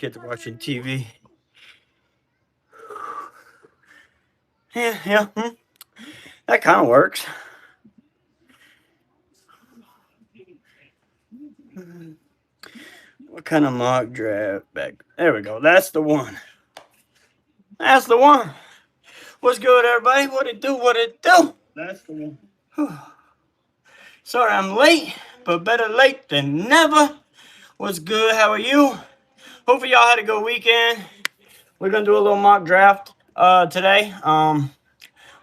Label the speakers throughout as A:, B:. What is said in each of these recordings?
A: kids watching TV. Yeah. That kind of works. What kind of mock draft back? There we go. That's the one. That's the one. What's good, everybody? What it do? What it do? That's the one. Whew. Sorry I'm late, but better late than never. What's good? How are you? Hopefully y'all had a good weekend. We're gonna do a little mock draft today.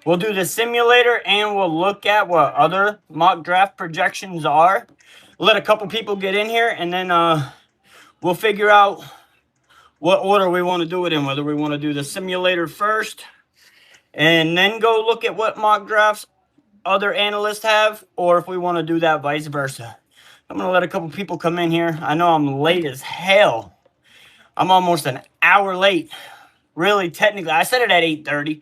A: We'll do the simulator and we'll look at what other mock draft projections are. Let a couple people get in here and then we'll figure out what order we want to do it in. Whether we want to do the simulator first and then go look at what mock drafts other analysts have, or if we want to do that vice versa. I'm going to let a couple people come in here. I know I'm late as hell. I'm almost an hour late. Really, technically, I said it at 8:30.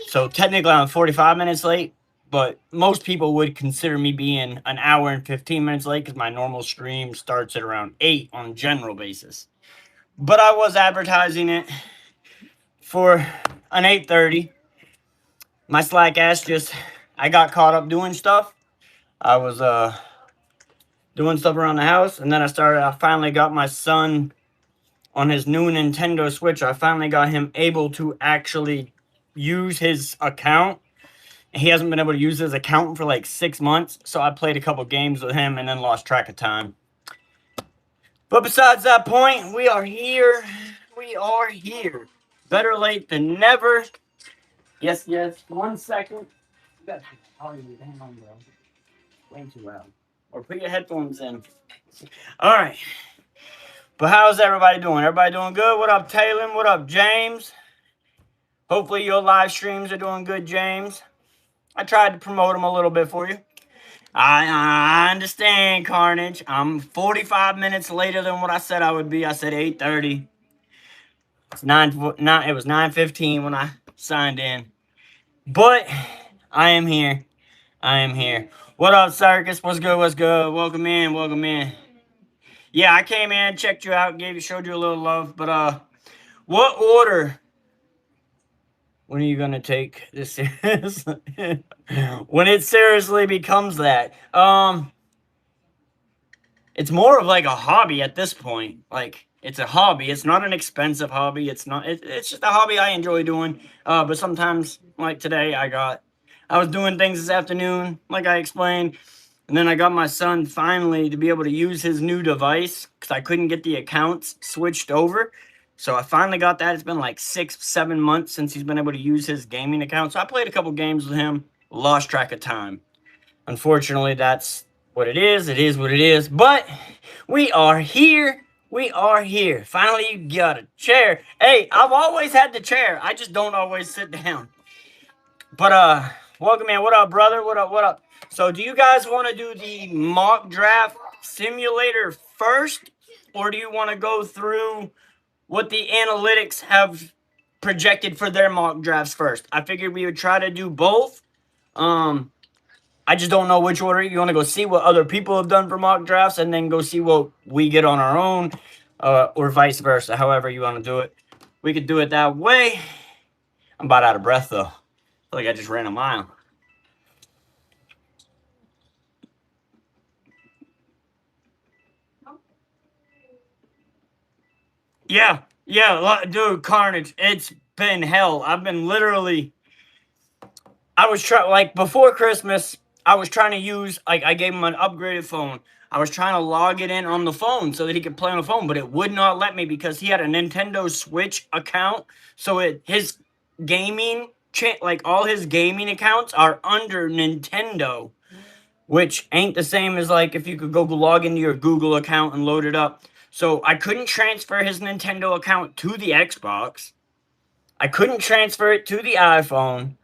A: So technically I'm 45 minutes late, but most people would consider me being an hour and 15 minutes late because my normal stream starts at around 8 on a general basis. But I was advertising it for an 8:30. My slack ass I got caught up doing stuff. I was doing stuff around the house, and then I finally got my son on his new Nintendo Switch. I finally got him able to actually use his account. He hasn't been able to use his account for like 6 months, so I played a couple games with him and then lost track of time. But besides that point, we are here. We are here. Better late than never. Yes. 1 second. Hang on, bro. Way too loud. Or put your headphones in. All right. But how's everybody doing? Everybody doing good? What up, Taylor? What up, James? Hopefully your live streams are doing good, James. I tried to promote them a little bit for you. I understand, Carnage. I'm 45 minutes later than what I said I would be. I said 8:30. It was 9:15 when I signed in. But I am here. What up, Circus? What's good? Welcome in. Yeah, I came in, checked you out, showed you a little love. But what order? When are you gonna take this seriously? When it seriously becomes that. It's more of like a hobby at this point. Like, it's a hobby. It's not an expensive hobby. It's just a hobby I enjoy doing. But sometimes, like today, I was doing things this afternoon, like I explained. And then I got my son finally to be able to use his new device because I couldn't get the accounts switched over. So I finally got that. It's been like 6-7 months since he's been able to use his gaming account. So I played a couple games with him, lost track of time. Unfortunately, that's what it is. It is what it is. But we are here. Finally, you got a chair. Hey, I've always had the chair. I just don't always sit down. But welcome in. What up, brother? What up? So do you guys want to do the mock draft simulator first? Or do you want to go through what the analytics have projected for their mock drafts first? I figured we would try to do both. I just don't know which order. You want to go see what other people have done for mock drafts and then go see what we get on our own, or vice versa, however you want to do it. We could do it that way. I'm about out of breath, though. I feel like I just ran a mile. Yeah, dude, Carnage, it's been hell. I've been literally... before Christmas, I was trying to use, I gave him an upgraded phone. I was trying to log it in on the phone so that he could play on the phone, but it would not let me because he had a Nintendo Switch account. So his gaming, all his gaming accounts are under Nintendo, which ain't the same as if you could go log into your Google account and load it up. So I couldn't transfer his Nintendo account to the Xbox. I couldn't transfer it to the iPhone.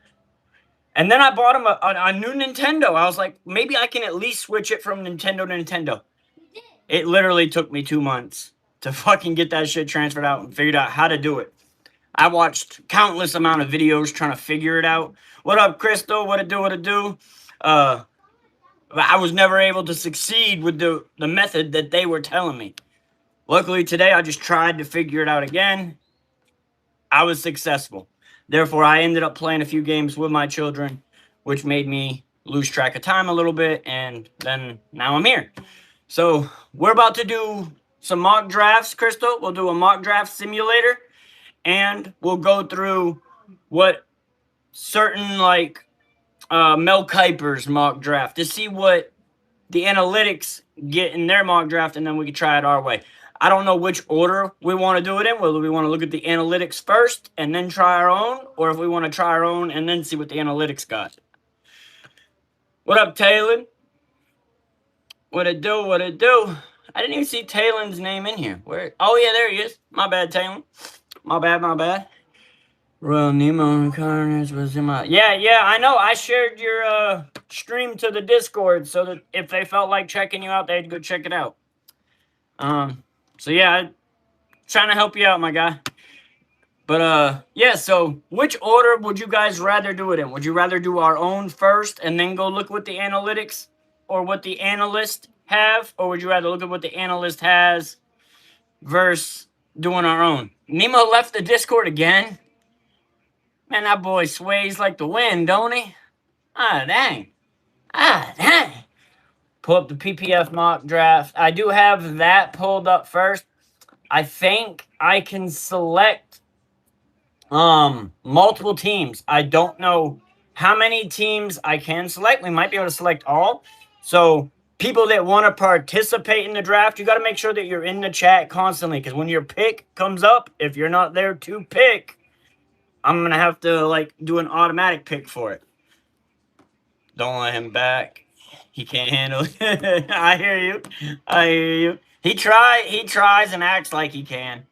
A: And then I bought him a new Nintendo. I was like, maybe I can at least switch it from Nintendo to Nintendo. It literally took me 2 months to fucking get that shit transferred out and figured out how to do it. I watched countless amount of videos trying to figure it out. What up, Crystal? What it do? I was never able to succeed with the method that they were telling me. Luckily today, I just tried to figure it out again. I was successful. Therefore, I ended up playing a few games with my children, which made me lose track of time a little bit, and then now I'm here. So we're about to do some mock drafts, Crystal. We'll do a mock draft simulator, and we'll go through what certain, like, Mel Kiper's mock draft to see what the analytics get in their mock draft, and then we can try it our way. I don't know which order we want to do it in, whether we want to look at the analytics first and then try our own, or if we want to try our own and then see what the analytics got. What up, Talon? What it do? What it do? I didn't even see Talon's name in here. Where? Oh, yeah, there he is. My bad, Talon. My bad, my bad. Royal Nemo Incarnates was in my... Yeah, I know. I shared your stream to the Discord so that if they felt like checking you out, they'd go check it out. So yeah, trying to help you out, my guy. But yeah, so which order would you guys rather do it in? Would you rather do our own first and then go look what the analytics or what the analyst have? Or would you rather look at what the analyst has versus doing our own? Nemo left the Discord again? Man, that boy sways like the wind, don't he? Ah, dang. Pull up the PPF mock draft. I do have that pulled up first. I think I can select multiple teams. I don't know how many teams I can select. We might be able to select all. So people that want to participate in the draft, you got to make sure that you're in the chat constantly, because when your pick comes up, if you're not there to pick, I'm going to have to, like, do an automatic pick for it. Don't let him back. He can't handle it. I hear you. He tries and acts like he can.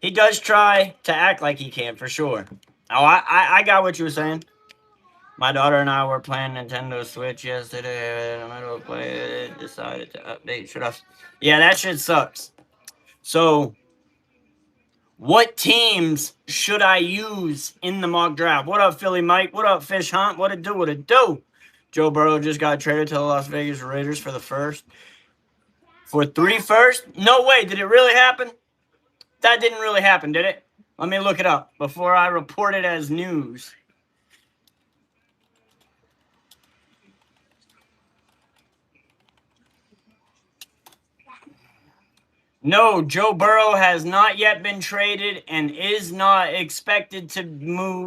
A: He does try to act like he can, for sure. Oh, I got what you were saying. My daughter and I were playing Nintendo Switch yesterday. In the middle of play, decided to update. Should I? Yeah, that shit sucks. So, what teams should I use in the mock draft? What up, Philly Mike? What up, Fish Hunt? What it do? What it do? Joe Burrow just got traded to the Las Vegas Raiders for the first. For 3 first? No way. Did it really happen? That didn't really happen, did it? Let me look it up before I report it as news. No, Joe Burrow has not yet been traded and is not expected to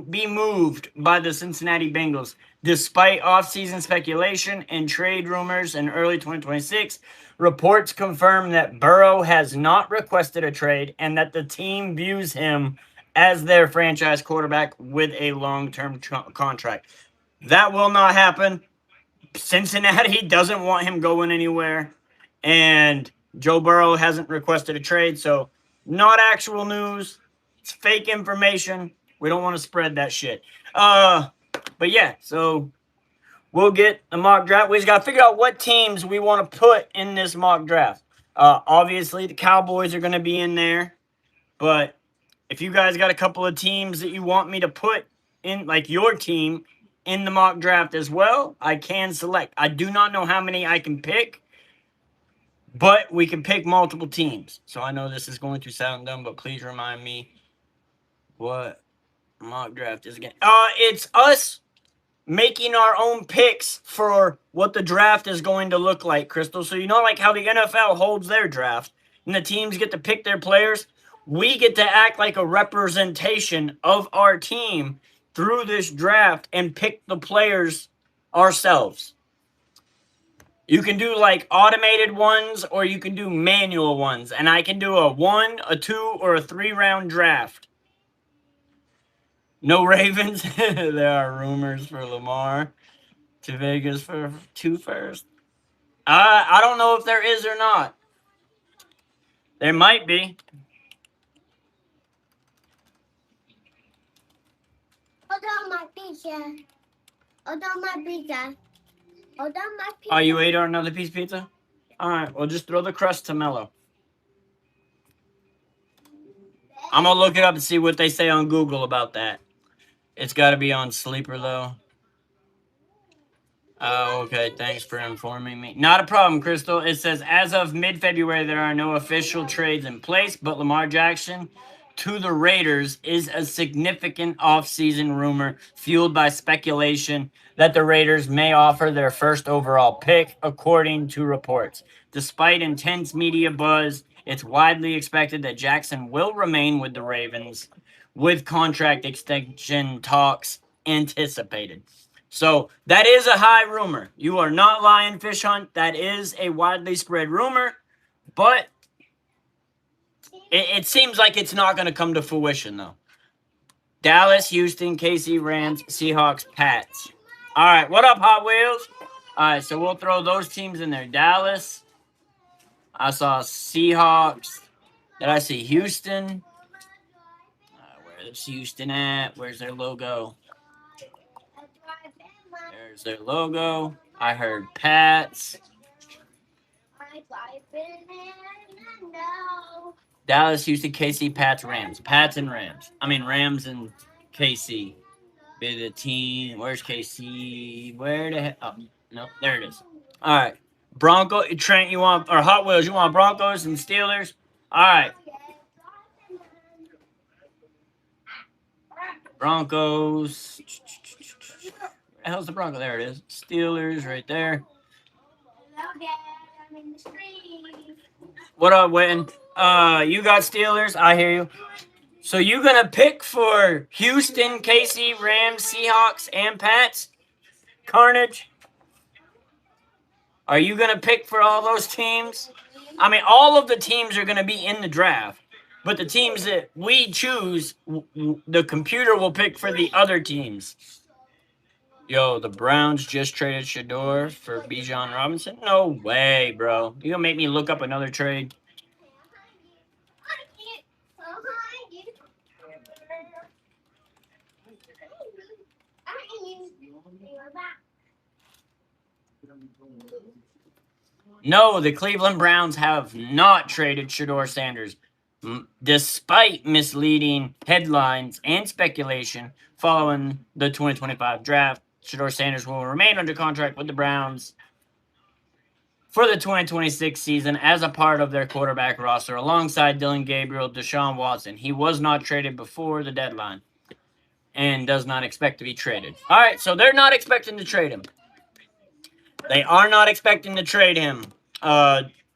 A: be moved by the Cincinnati Bengals. Despite offseason speculation and trade rumors in early 2026, reports confirm that Burrow has not requested a trade and that the team views him as their franchise quarterback with a long-term contract. That will not happen. Cincinnati doesn't want him going anywhere, and Joe Burrow hasn't requested a trade, so not actual news. It's fake information. We don't want to spread that shit. But yeah, so we'll get a mock draft. We just got to figure out what teams we want to put in this mock draft. Obviously, the Cowboys are going to be in there, but if you guys got a couple of teams that you want me to put in, like your team, in the mock draft as well, I can select. I do not know how many I can pick, but we can pick multiple teams. So I know this is going to sound dumb, but please remind me what mock draft is again. It's us making our own picks for what the draft is going to look like, Crystal. So you know, like how the NFL holds their draft and the teams get to pick their players? We get to act like a representation of our team through this draft and pick the players ourselves. You can do like automated ones or you can do manual ones. And I can do a 1, a 2, or a 3-round draft. No Ravens. There are rumors for Lamar to Vegas for 2 first. I don't know if there is or not. There might be.
B: Hold on my pizza. Hold on my pizza. Hold on my pizza.
A: Oh, you ate another piece of pizza? All right, well, just throw the crust to Mello. I'm going to look it up and see what they say on Google about that. It's got to be on Sleeper, though. Oh, okay. Thanks for informing me. Not a problem, Crystal. It says as of mid-February, there are no official trades in place, but Lamar Jackson to the Raiders is a significant offseason rumor fueled by speculation that the Raiders may offer their first overall pick, according to reports. Despite intense media buzz, it's widely expected that Jackson will remain with the Ravens, with contract extension talks anticipated. So that is a high rumor. You are not lying, Fish Hunt. That is a widely spread rumor, but it seems like it's not going to come to fruition, though. Dallas, Houston, KC, Rams, Seahawks, Pats. All right, what up, Hot Wheels? All right, so we'll throw those teams in there. Dallas. I saw Seahawks. Did I see Houston? Where's Houston at? Where's their logo? There's their logo. I heard Pats. Dallas, Houston, KC, Pats, Rams. Pats and Rams. I mean, Rams and KC. Be the team. Where's KC? Where the heck? Oh, no, there it is. All right. Bronco, Trent, you want, or Hot Wheels, you want Broncos and Steelers? All right. Broncos. Where the hell's the Bronco? There it is. Steelers right there. What up, Witten? You got Steelers. I hear you. So you gonna pick for Houston, KC, Rams, Seahawks, and Pats? Carnage. Are you gonna pick for all those teams? I mean, all of the teams are gonna be in the draft, but the teams that we choose, the computer will pick for the other teams. Yo, the Browns just traded Shador for Bijan Robinson? No way, bro. You gonna make me look up another trade? No, the Cleveland Browns have not traded Shador Sanders. Despite misleading headlines and speculation following the 2025 draft, Shador Sanders will remain under contract with the Browns for the 2026 season as a part of their quarterback roster alongside Dylan Gabriel, Deshaun Watson. He was not traded before the deadline and does not expect to be traded. All right, so they're not expecting to trade him. They are not expecting to trade him,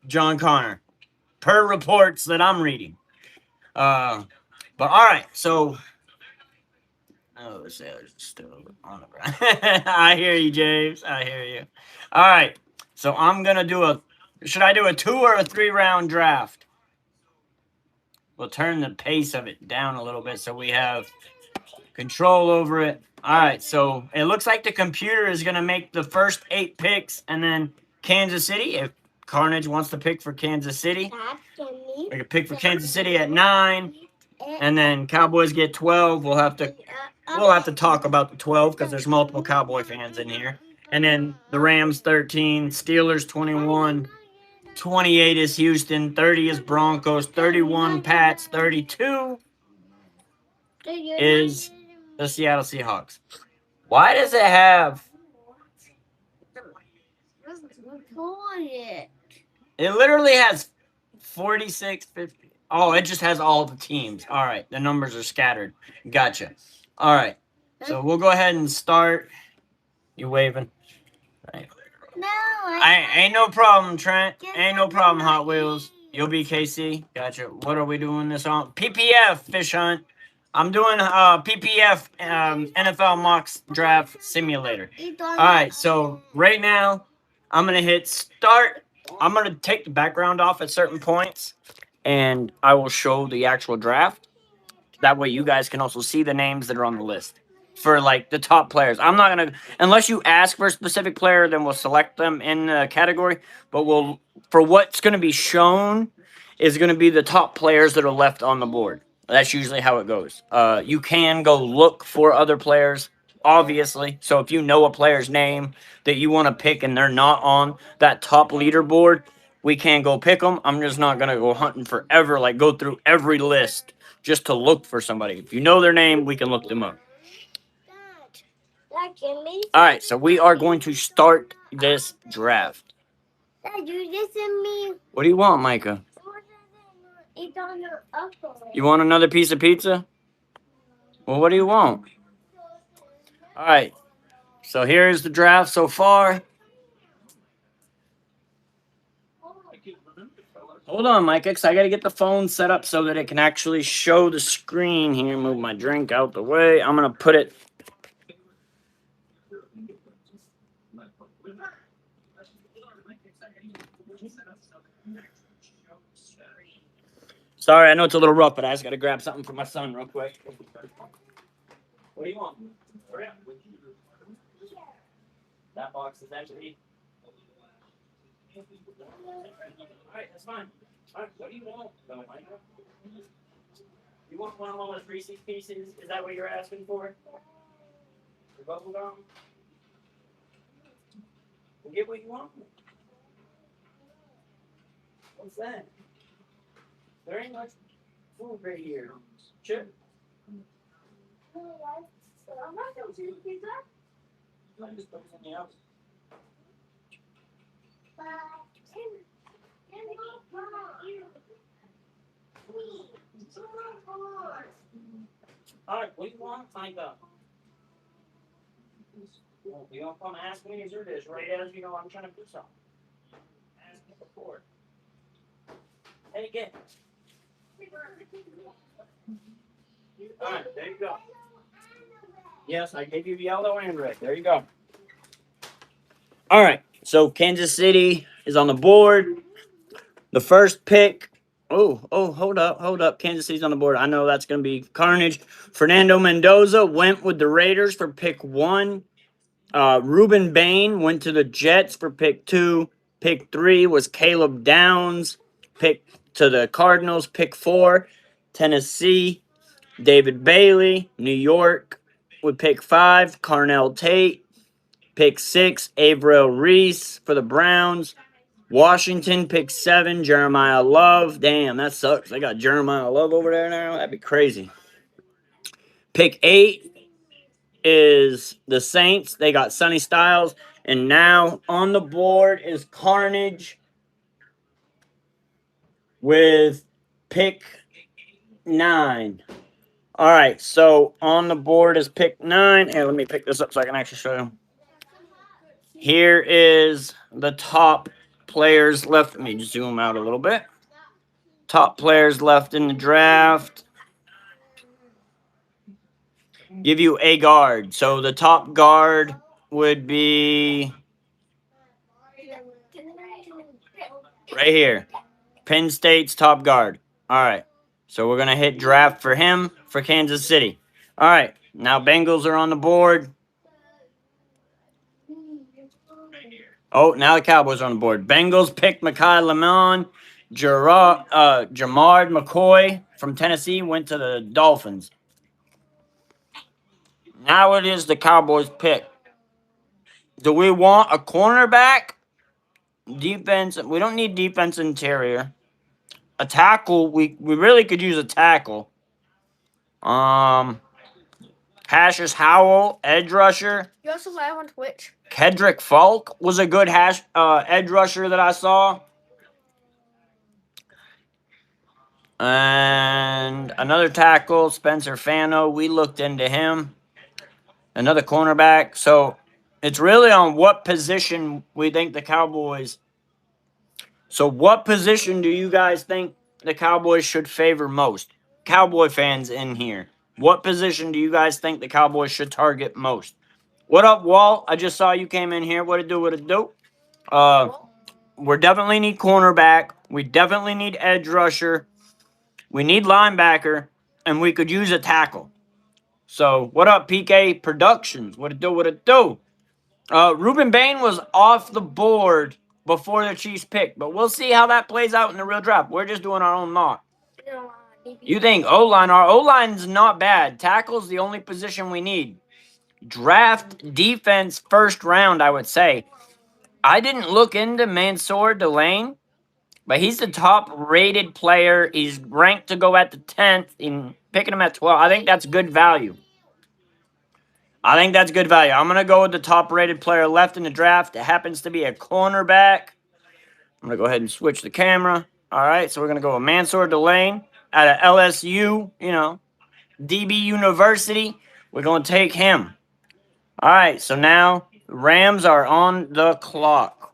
A: John Connor, per reports that I'm reading. But all right, so the Sailors are still on the ground. I hear you, James. I hear you. All right, so I'm gonna do should I do a 2 or a 3 round draft? We'll turn the pace of it down a little bit so we have control over it. All right, so it looks like the computer is going to make the first 8 picks, and then Kansas City, if Carnage wants to pick for Kansas City, we can pick for Kansas City at 9, and then Cowboys get 12. We'll have to talk about the 12 because there's multiple Cowboy fans in here. And then the Rams 13, Steelers 21, 28 is Houston, 30 is Broncos, 31 Pats, 32 is the Seattle Seahawks. Why does it have... It literally has 46, 50. Oh, it just has all the teams. All right, the numbers are scattered. Gotcha. All right, so we'll go ahead and start. You waving? Right.
B: No,
A: ain't no problem, Trent. Ain't no problem, Hot Wheels. You'll be KC. Gotcha. What are we doing this on? PPF, Fish Hunt. I'm doing PPF NFL Mocks Draft Simulator. All right, so right now, I'm going to hit start. I'm going to take the background off at certain points, and I will show the actual draft. That way you guys can also see the names that are on the list for, like, the top players. I'm not going to, unless you ask for a specific player, then we'll select them in the category. But for what's going to be shown is going to be the top players that are left on the board. That's usually how it goes. You can go look for other players, obviously. So if you know a player's name that you want to pick and they're not on that top leaderboard, we can go pick them. I'm just not going to go hunting forever, like go through every list just to look for somebody. If you know their name, we can look them up. All right, so we are going to start this draft.
B: Dad, you listen me.
A: What do you want, Micah?
B: It's on the upper.
A: You want another piece of pizza? Well, what do you want? All right, so here's the draft so far. Hold on, Micah, because I got to get the phone set up so that it can actually show the screen here. Move my drink out the way. I'm going to put it. Sorry, I know it's a little rough, but I just got to grab something for my son real quick. What do you want? Hurry up. That box is empty. All right, that's fine. All right, what do you want? You want one of those Reese's Pieces? Is that what you're asking for? The bubble gum? We'll get what you want. What's that? There ain't much food right here. Chip?
B: I'm not going to pizza.
A: I just put it in the oven. All right, what do you want? Micah? Well, you don't come ask me, is your dish right as you know I'm trying to do something. Ask me before. Hey, again. All right, there you go. Yes, I gave you yellow and red. There you go. All right, so Kansas City is on the board. The first pick. Hold up. Kansas City's on the board. I know that's going to be carnage. Fernando Mendoza went with the Raiders for pick 1. Ruben Bain went to the Jets for pick 2. Pick 3 was Caleb Downs. Pick to the Cardinals. Pick 4, Tennessee. David Bailey, New York, with pick 5. Carnell Tate. Pick 6, Avril Reese for the Browns. Washington, pick 7, Jeremiah Love. Damn, that sucks. They got Jeremiah Love over there now. That'd be crazy. Pick 8 is the Saints. They got Sonny Styles. And now on the board is Carnage with pick 9. All right, so on the board is pick 9. And let me pick this up so I can actually show you. Here is the top players left. Let me zoom out a little bit. Top players left in the draft. Give you a guard. So the top guard would be right here. Penn State's top guard. All right. So we're going to hit draft for him for Kansas City. All right. Now Bengals are on the board. Oh, now the Cowboys are on the board. Bengals picked Mekhi Lemon. Jamard McCoy from Tennessee went to the Dolphins. Now it is the Cowboys' pick. Do we want a cornerback? Defense. We don't need defense interior. A tackle. We really could use a tackle. Cassius Howell, edge rusher.
C: You also live on Twitch.
A: Kedrick Falk was a good edge rusher that I saw. And another tackle, Spencer Fano. We looked into him. Another cornerback. So it's really on what position we think the Cowboys. So what position do you guys think the Cowboys should favor most? Cowboy fans in here. What position do you guys think the Cowboys should target most? What up, Walt? I just saw you came in here. What it do? We definitely need cornerback. We definitely need edge rusher. We need linebacker. And we could use a tackle. So, what up, PK Productions? What it do? Ruben Bain was off the board before the Chiefs pick, but we'll see how that plays out in the real draft. We're just doing our own mock. You think O-line? Our O-line's not bad. Tackle's the only position we need. Draft defense first round, I would say. I didn't look into Mansour Delane, but he's the top-rated player. He's ranked to go at the 10th, and picking him at 12. I think that's good value. I think that's good value. I'm going to go with the top-rated player left in the draft. It happens to be a cornerback. I'm going to go ahead and switch the camera. All right, so we're going to go with Mansour Delane out of LSU, DB University. We're going to take him. All right, so now Rams are on the clock.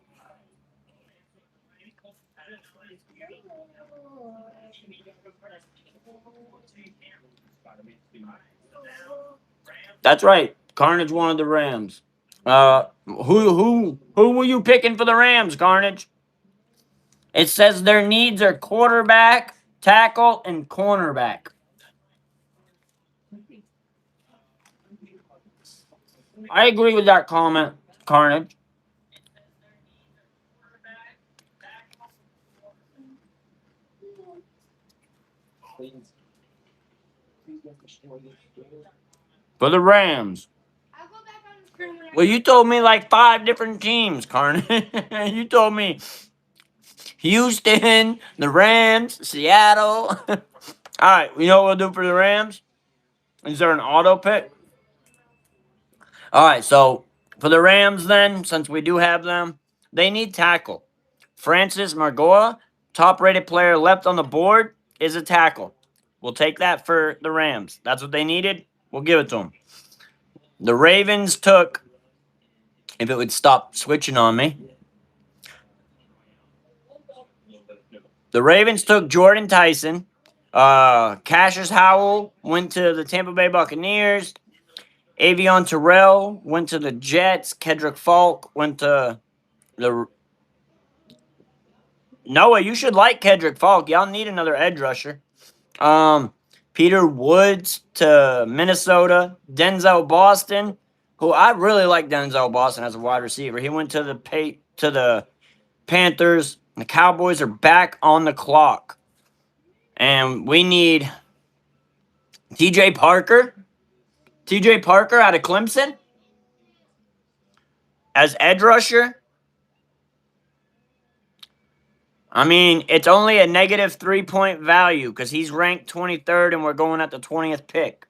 A: That's right. Carnage wanted the Rams. Who were you picking for the Rams, Carnage? It says their needs are quarterback, tackle, and cornerback. I agree with that comment, Carnage. For the Rams. Well, you told me like 5 different teams, Carnage. You told me Houston, the Rams, Seattle. All right, you know what we'll do for the Rams? Is there an auto pick? All right, so for the Rams, then, since we do have them, they need tackle. Francis Margoa, top-rated player left on the board, is a tackle. We'll take that for the Rams. That's what they needed. We'll give it to them. The Ravens took, if it would stop switching on me, the Ravens took Jordan Tyson. Cassius Howell went to the Tampa Bay Buccaneers. Avion Terrell went to the Jets. Kedrick Falk went to the... Noah, you should like Kedrick Falk. Y'all need another edge rusher. Peter Woods to Minnesota. Denzel Boston, who I really like Denzel Boston as a wide receiver. He went to the Panthers. The Cowboys are back on the clock. And we need TJ Parker. TJ Parker out of Clemson as edge rusher. I mean, it's only a negative 3-point value because he's ranked 23rd and we're going at the 20th pick.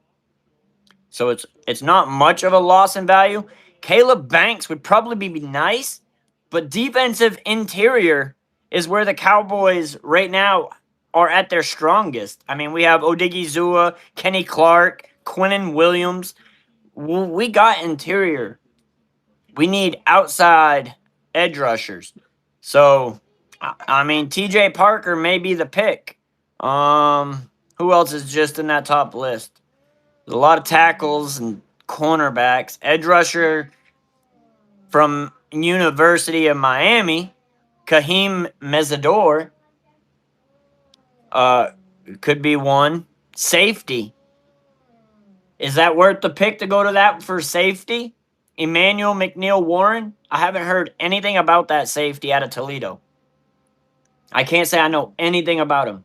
A: So it's not much of a loss in value. Caleb Banks would probably be nice, but defensive interior is where the Cowboys right now are at their strongest. I mean, we have Odigizua, Kenny Clark, Quinnen Williams. We got interior. We need outside edge rushers. So, I mean, TJ Parker may be the pick. Who else is just in that top list? There's a lot of tackles and cornerbacks. Edge rusher from University of Miami, Kaheem Mesidor, could be one. Safety. Is that worth the pick to go to that for safety? Emmanuel McNeil Warren? I haven't heard anything about that safety out of Toledo. I can't say I know anything about him.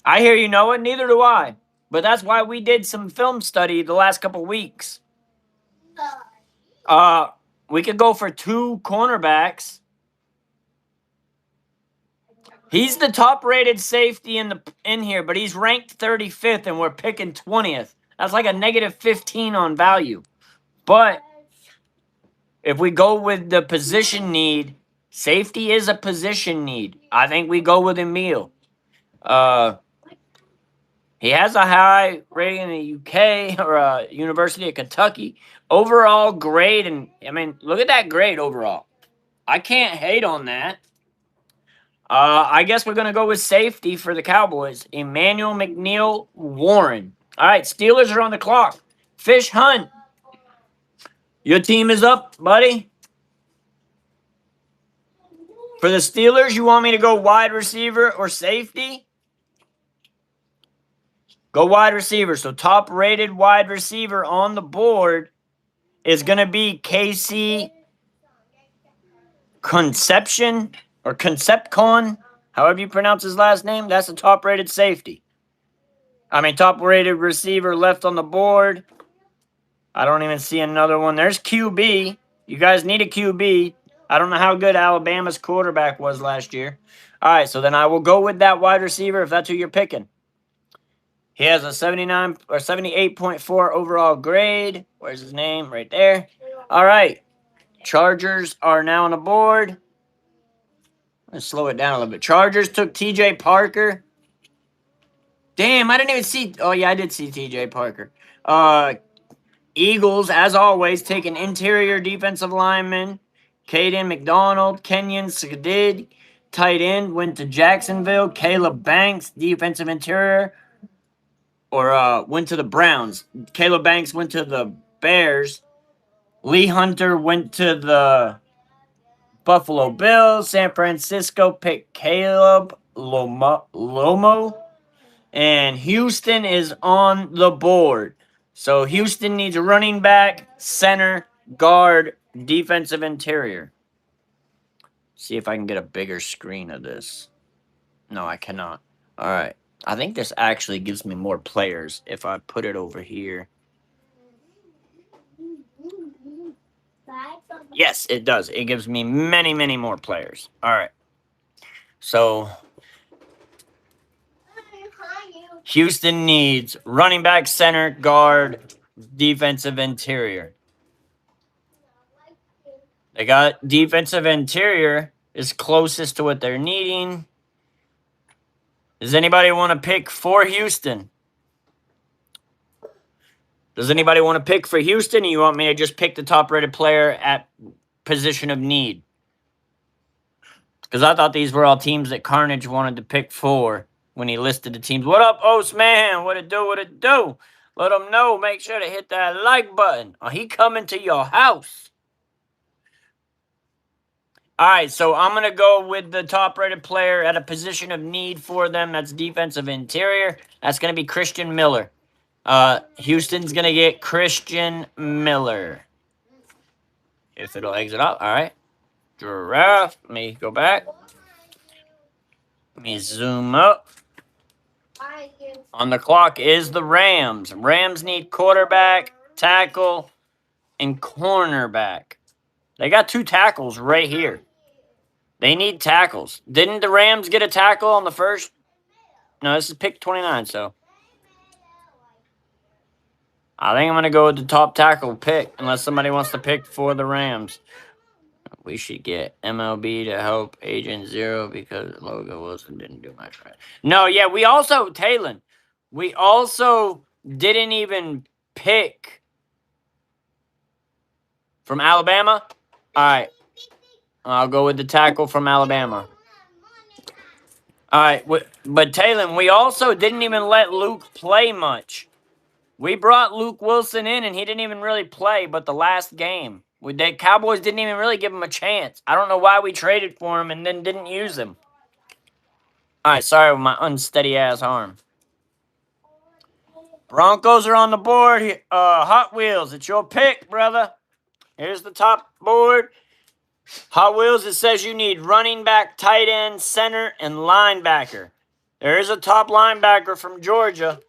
A: I hear you, Noah. Neither do I. But that's why we did some film study the last couple weeks. We could go for 2 cornerbacks. He's the top-rated safety in here, but he's ranked 35th, and we're picking 20th. That's like a negative 15 on value. But if we go with the position need, safety is a position need. I think we go with Emil. He has a high rating in the UK or University of Kentucky. Overall grade, and I mean, look at that grade overall. I can't hate on that. I guess we're going to go with safety for the Cowboys. Emmanuel McNeil Warren. All right, Steelers are on the clock. Fish Hunt. Your team is up, buddy. For the Steelers, you want me to go wide receiver or safety? Go wide receiver. So top-rated wide receiver on the board is going to be KC Concepcion or Concepcon, however you pronounce his last name. That's the top-rated safety. I mean, top-rated receiver left on the board. I don't even see another one. There's QB. You guys need a QB. I don't know how good Alabama's quarterback was last year. All right, so then I will go with that wide receiver if that's who you're picking. He has a 79 or 78.4 overall grade. Where's his name? Right there. All right. Chargers are now on the board. Let's slow it down a little bit. Chargers took TJ Parker. Damn, I didn't even see. Oh, yeah, I did see TJ Parker. Eagles, as always, take an interior defensive lineman. Caden McDonald, Kenyon Sadid, tight end, went to Jacksonville. Caleb Banks, defensive interior, went to the Browns. Caleb Banks went to the Bears. Lee Hunter went to the Buffalo Bills. San Francisco picked Caleb Lomo. And Houston is on the board. So Houston needs a running back, center, guard, defensive interior. See if I can get a bigger screen of this. No, I cannot. All right. I think this actually gives me more players if I put it over here. Yes, it does. It gives me many, many more players. All right. So Houston needs running back, center, guard, defensive interior. They got defensive interior is closest to what they're needing. Does anybody want to pick for Houston? Does anybody want to pick for Houston, or you want me to just pick the top-rated player at position of need? Because I thought these were all teams that Carnage wanted to pick for when he listed the teams. What up, Oast Man? What it do? What it do? Let them know. Make sure to hit that like button. Or he coming to your house. All right, so I'm going to go with the top-rated player at a position of need for them. That's defensive interior. That's going to be Christian Miller. Houston's going to get Christian Miller. If it'll exit out. All right. Giraffe. Let me go back. Let me zoom up. On the clock is the Rams. Rams need quarterback, tackle, and cornerback. They got 2 tackles right here. They need tackles. Didn't the Rams get a tackle on the first? No, this is pick 29, so. I think I'm going to go with the top tackle pick, unless somebody wants to pick for the Rams. We should get MLB to help Agent Zero because Logan Wilson didn't do much right. No, yeah, we also, Talon, we also didn't even pick from Alabama. All right. I'll go with the tackle from Alabama. All right, but Talon, we also didn't even let Luke play much. We brought Luke Wilson in, and he didn't even really play but the last game. The Cowboys didn't even really give him a chance. I don't know why we traded for him and then didn't use him. All right, sorry with my unsteady-ass arm. Broncos are on the board. Hot Wheels, it's your pick, brother. Here's the top board. Hot Wheels, it says you need running back, tight end, center, and linebacker. There is a top linebacker from Georgia.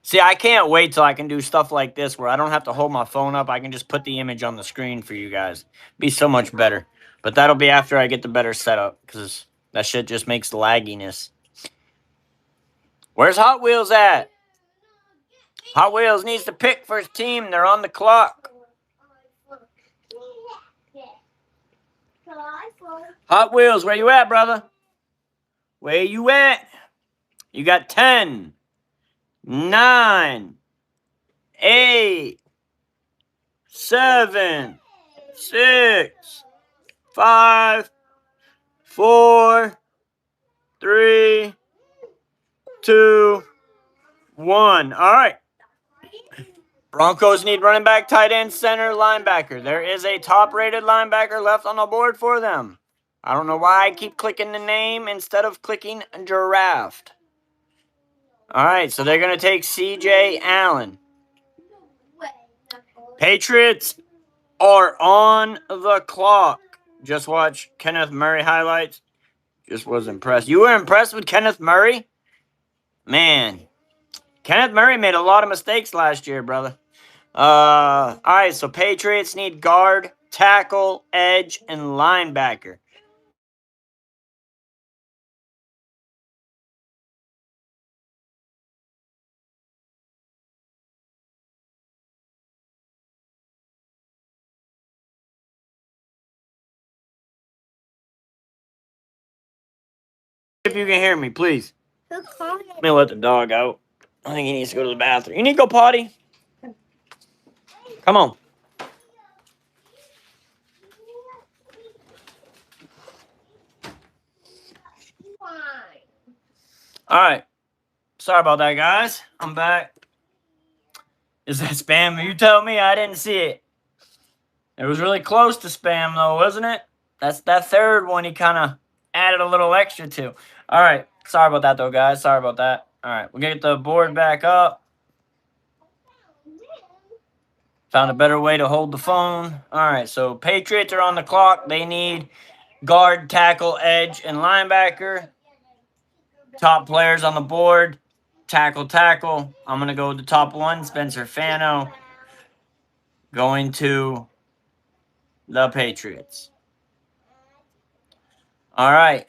A: See, I can't wait till I can do stuff like this where I don't have to hold my phone up. I can just put the image on the screen for you guys. Be so much better. But that'll be after I get the better setup because that shit just makes lagginess. Where's Hot Wheels at? Hot Wheels needs to pick for his team. They're on the clock. Hot Wheels, where you at, brother? Where you at? You got 10, 9, 8, 7, 6, 5, 4, 3, 2, 1. All right. Broncos need running back, tight end, center, linebacker. There is a top-rated linebacker left on the board for them. I don't know why I keep clicking the name instead of clicking Giraffe. All right, so they're going to take C.J. Allen. Patriots are on the clock. Just watch Kenneth Murray highlights. Just was impressed. You were impressed with Kenneth Murray? Man, Kenneth Murray made a lot of mistakes last year, brother. All right, so Patriots need guard, tackle, edge, and linebacker. if you can hear me, please.
B: Who's calling?
A: Let me let the dog out. I think he needs to go to the bathroom. You need to go potty? Come on. All right. Sorry about that, guys. I'm back. Is that spam? You tell me. I didn't see it. It was really close to spam, though, wasn't it? That's that third one he kind of added a little extra to. All right. Sorry about that, though, guys. Sorry about that. All right. We'll get the board back up. Found a better way to hold the phone. All right. So Patriots are on the clock. They need guard, tackle, edge, and linebacker. Top players on the board. Tackle. I'm going to go with the top one, Spencer Fano. Going to the Patriots. All right.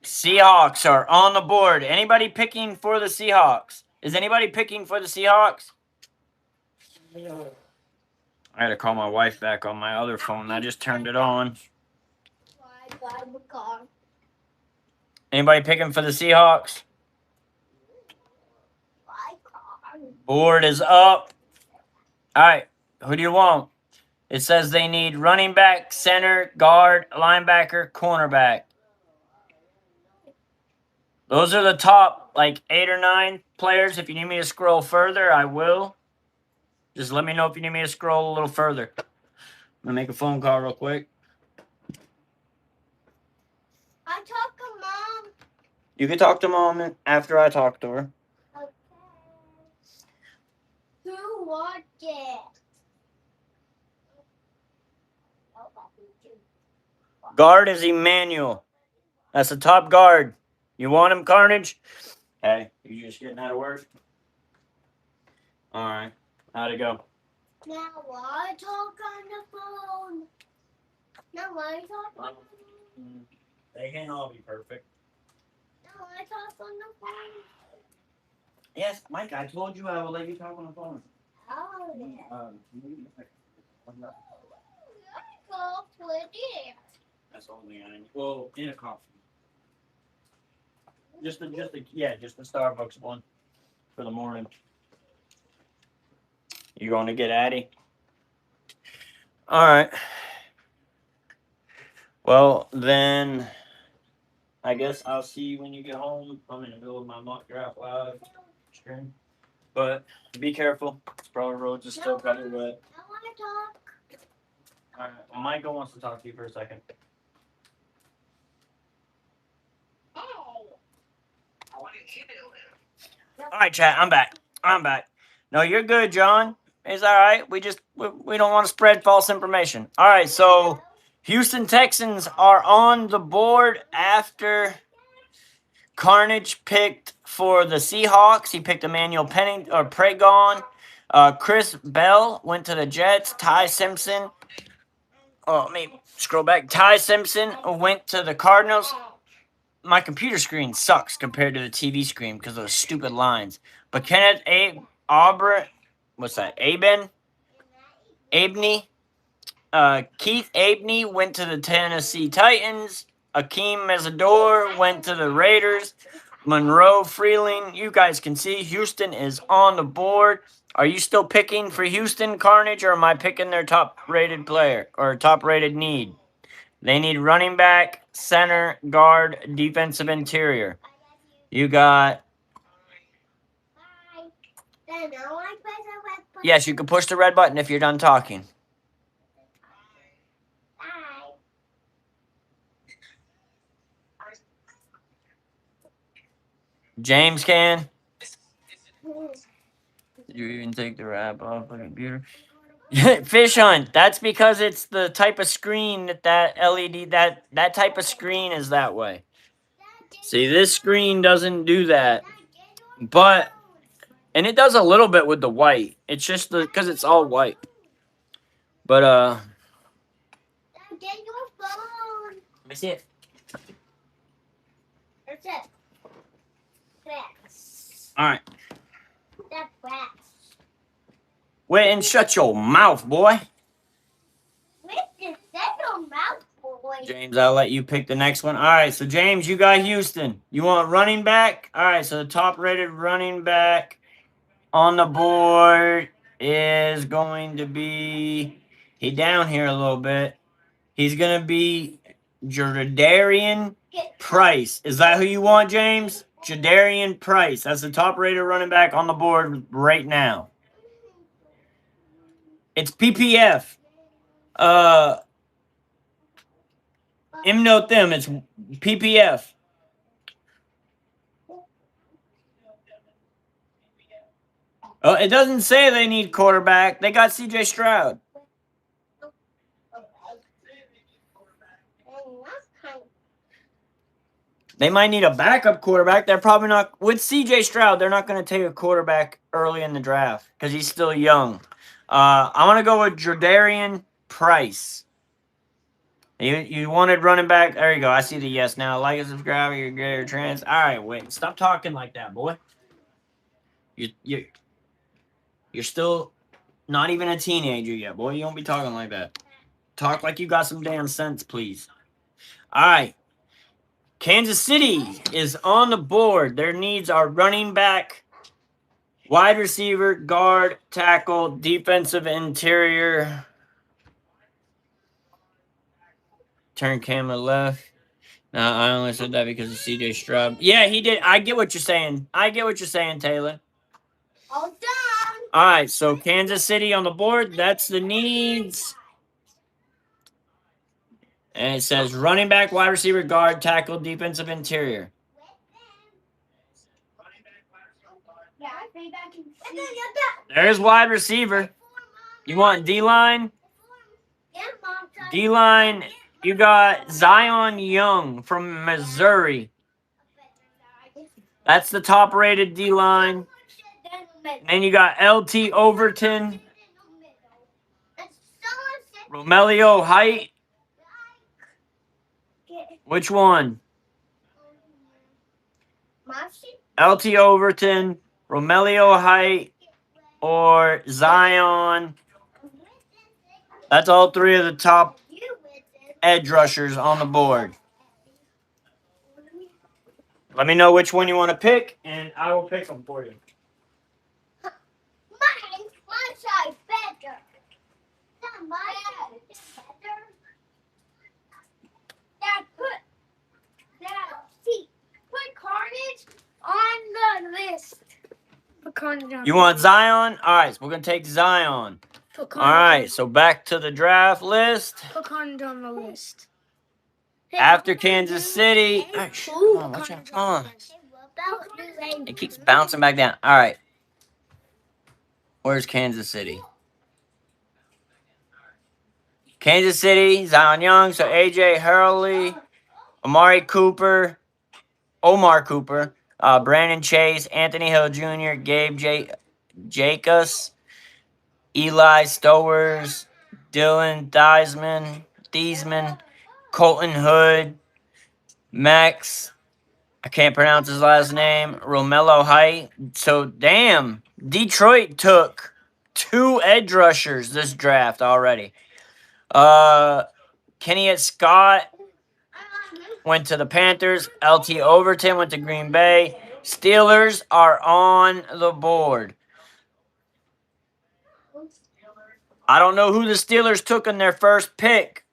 A: Seahawks are on the board. Anybody picking for the Seahawks? Is anybody picking for the Seahawks? I had to call my wife back on my other phone. I just turned it on. Anybody picking for the Seahawks? Board is up. All right. Who do you want? It says they need running back, center, guard, linebacker, cornerback. Those are the top, like, 8 or 9 players. If you need me to scroll further, I will. Just let me know if you need me to scroll a little further. I'm going to make a phone call real quick.
B: I talk to Mom.
A: You can talk to Mom after I talk to her.
B: Okay. Who watched it?
A: Guard is Emmanuel. That's the top guard. You want him, Carnage? Hey, you just getting out of work? All right. How'd it go?
B: Now I talk on the phone. Now I talk on the phone.
A: They can't all be perfect.
B: Now I talk on the phone.
A: Yes, Mike, I told you I will let you talk on the phone.
B: Oh, yeah.
A: That's the only thing I need. Well, in a coffee. Just the Starbucks one for the morning. You going to get Addie? All right. Well, then I guess I'll see you when you get home. I'm in the middle of my mock draft live stream. But be careful. Probably roads are still kind of wet.
B: I want to talk.
A: All right. Well, Michael wants to talk to you for a second.
B: Hey.
A: All right, chat. I'm back. No, you're good, John. It's all right. We don't want to spread false information. All right. So Houston Texans are on the board after Carnage picked for the Seahawks. He picked Emmanuel Pregon. Chris Bell went to the Jets. Ty Simpson. Oh, let me scroll back. Ty Simpson went to the Cardinals. My computer screen sucks compared to the TV screen because of those stupid lines. But Kenneth Abney. Keith Abney went to the Tennessee Titans. Akeem Mesidor went to the Raiders. Monroe Freeling, you guys can see Houston is on the board. Are you still picking for Houston, Carnage, or am I picking their top-rated player or top-rated need? They need running back, center, guard, defensive interior. You got... Yes, you can push the red button if you're done talking. James can. Did you even take the wrap off the computer? Fish hunt. That's because it's the type of screen that LED, that type of screen is that way. See, this screen doesn't do that. But, and it does a little bit with the white. It's just because it's all white. But,
B: Get your phone.
A: let me see it.
B: That's it. Press.
A: All right.
B: That press.
A: Wait and shut your mouth, boy.
B: Wait, just shut your mouth, boy.
A: James, I'll let you pick the next one. All right, so James, you got Houston. You want running back? All right, so the top-rated running back on the board is going to be, he down here a little bit. He's going to be Jadarian Price. Is that who you want, James? Jadarian Price. That's the top-rated running back on the board right now. It's PPF. Note them. It's PPF. Oh, it doesn't say they need quarterback. They got CJ Stroud. They might need a backup quarterback. They're probably not with CJ Stroud. They're not going to take a quarterback early in the draft because he's still young. I want to go with Jadarian Price. You wanted running back. There you go. I see the yes now. Like and subscribe. You're trans. All right, wait. Stop talking like that, boy. You're still not even a teenager yet, boy. You don't be talking like that. Talk like you got some damn sense, please. All right. Kansas City is on the board. Their needs are running back, wide receiver, guard, tackle, defensive interior. Turn camera left. No, I only said that because of CJ Stroud. Yeah, he did. I get what you're saying. Taylor.
B: All done.
A: All right, so Kansas City on the board. That's the needs. And it says running back, wide receiver, guard, tackle, defensive interior. There's wide receiver. You want D-line? D-line, you got Zion Young from Missouri. That's the top-rated D-line. Then you got LT Overton. Romelio Height. Which one? LT Overton, Romelio Height, or Zion. That's all three of the top edge rushers on the board. Let me know which one you want to pick, and I will pick them for you.
B: My size better. Not my size better. Dad, put Carnage on the list. Put Carnage on.
A: You want Zion? All right, so we're going to take Zion. All right, so back to the draft list.
B: Put Carnage on the list.
A: After Kansas City. Right, come on, watch out. Come on. It keeps bouncing back down. All right. Where's Kansas City? Kansas City, Zion Young, so AJ Hurley, Omar Cooper, Brandon Chase, Anthony Hill Jr., Gabe Jacobs, Eli Stowers, Dylan Thiesman, Colton Hood, Max, I can't pronounce his last name, Romello Height. So, damn, Detroit took 2 edge rushers this draft already. Kenny Scott went to the Panthers. LT Overton went to Green Bay. Steelers are on the board. I don't know who the Steelers took in their first pick,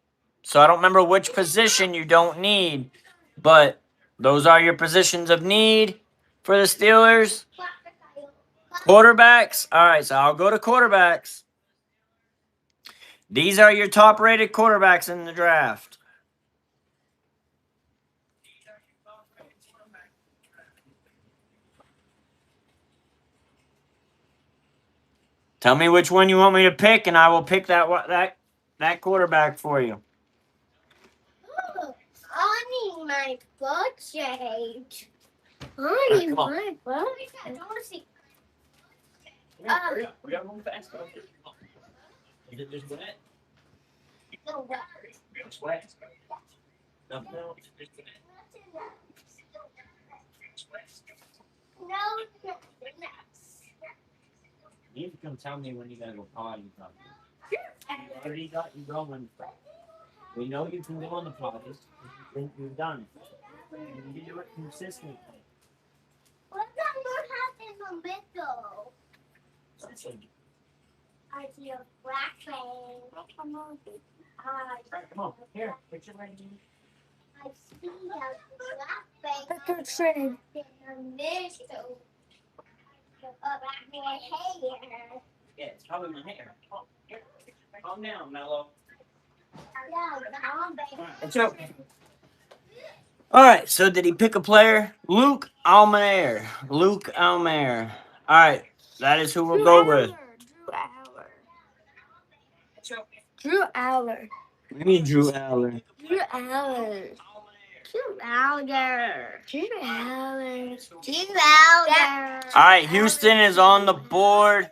A: so I don't remember which position you don't need, but those are your positions of need for the Steelers. Quarterbacks. All right, so I'll go to quarterbacks. These are your top-rated quarterbacks in the draft. Tell me which one you want me to pick, and I will pick that quarterback for you.
B: I need my budget. I need my budget. I don't want to see.
A: Hurry up. We got to move fast. Is it just wet?
B: No, wet.
A: It's wet. Nothing else. It's wet.
B: No, nothing else.
A: You need to come tell me when you gotta go potty. You already got you going. We know you can go on the podcast. You think you've done it. You do it consistently.
B: What number has in the middle? I see a black thing. Come on.
A: Come on, here, put your leg in.
B: I see a black thing.
C: Pick a trade.
B: In the middle. Of my hair.
A: Yeah, it's probably my hair. Oh, here. Calm down, Mello.
B: Yeah,
A: All right, so did he pick a player? Luke Almayer. Luke Almayer. All right, that is who we'll go with.
C: Drew Aller.
A: What do you mean Drew Aller?
C: Drew Aller.
B: Drew Alder.
C: Drew Aller.
B: Drew Alder.
A: All right, Houston is on the board.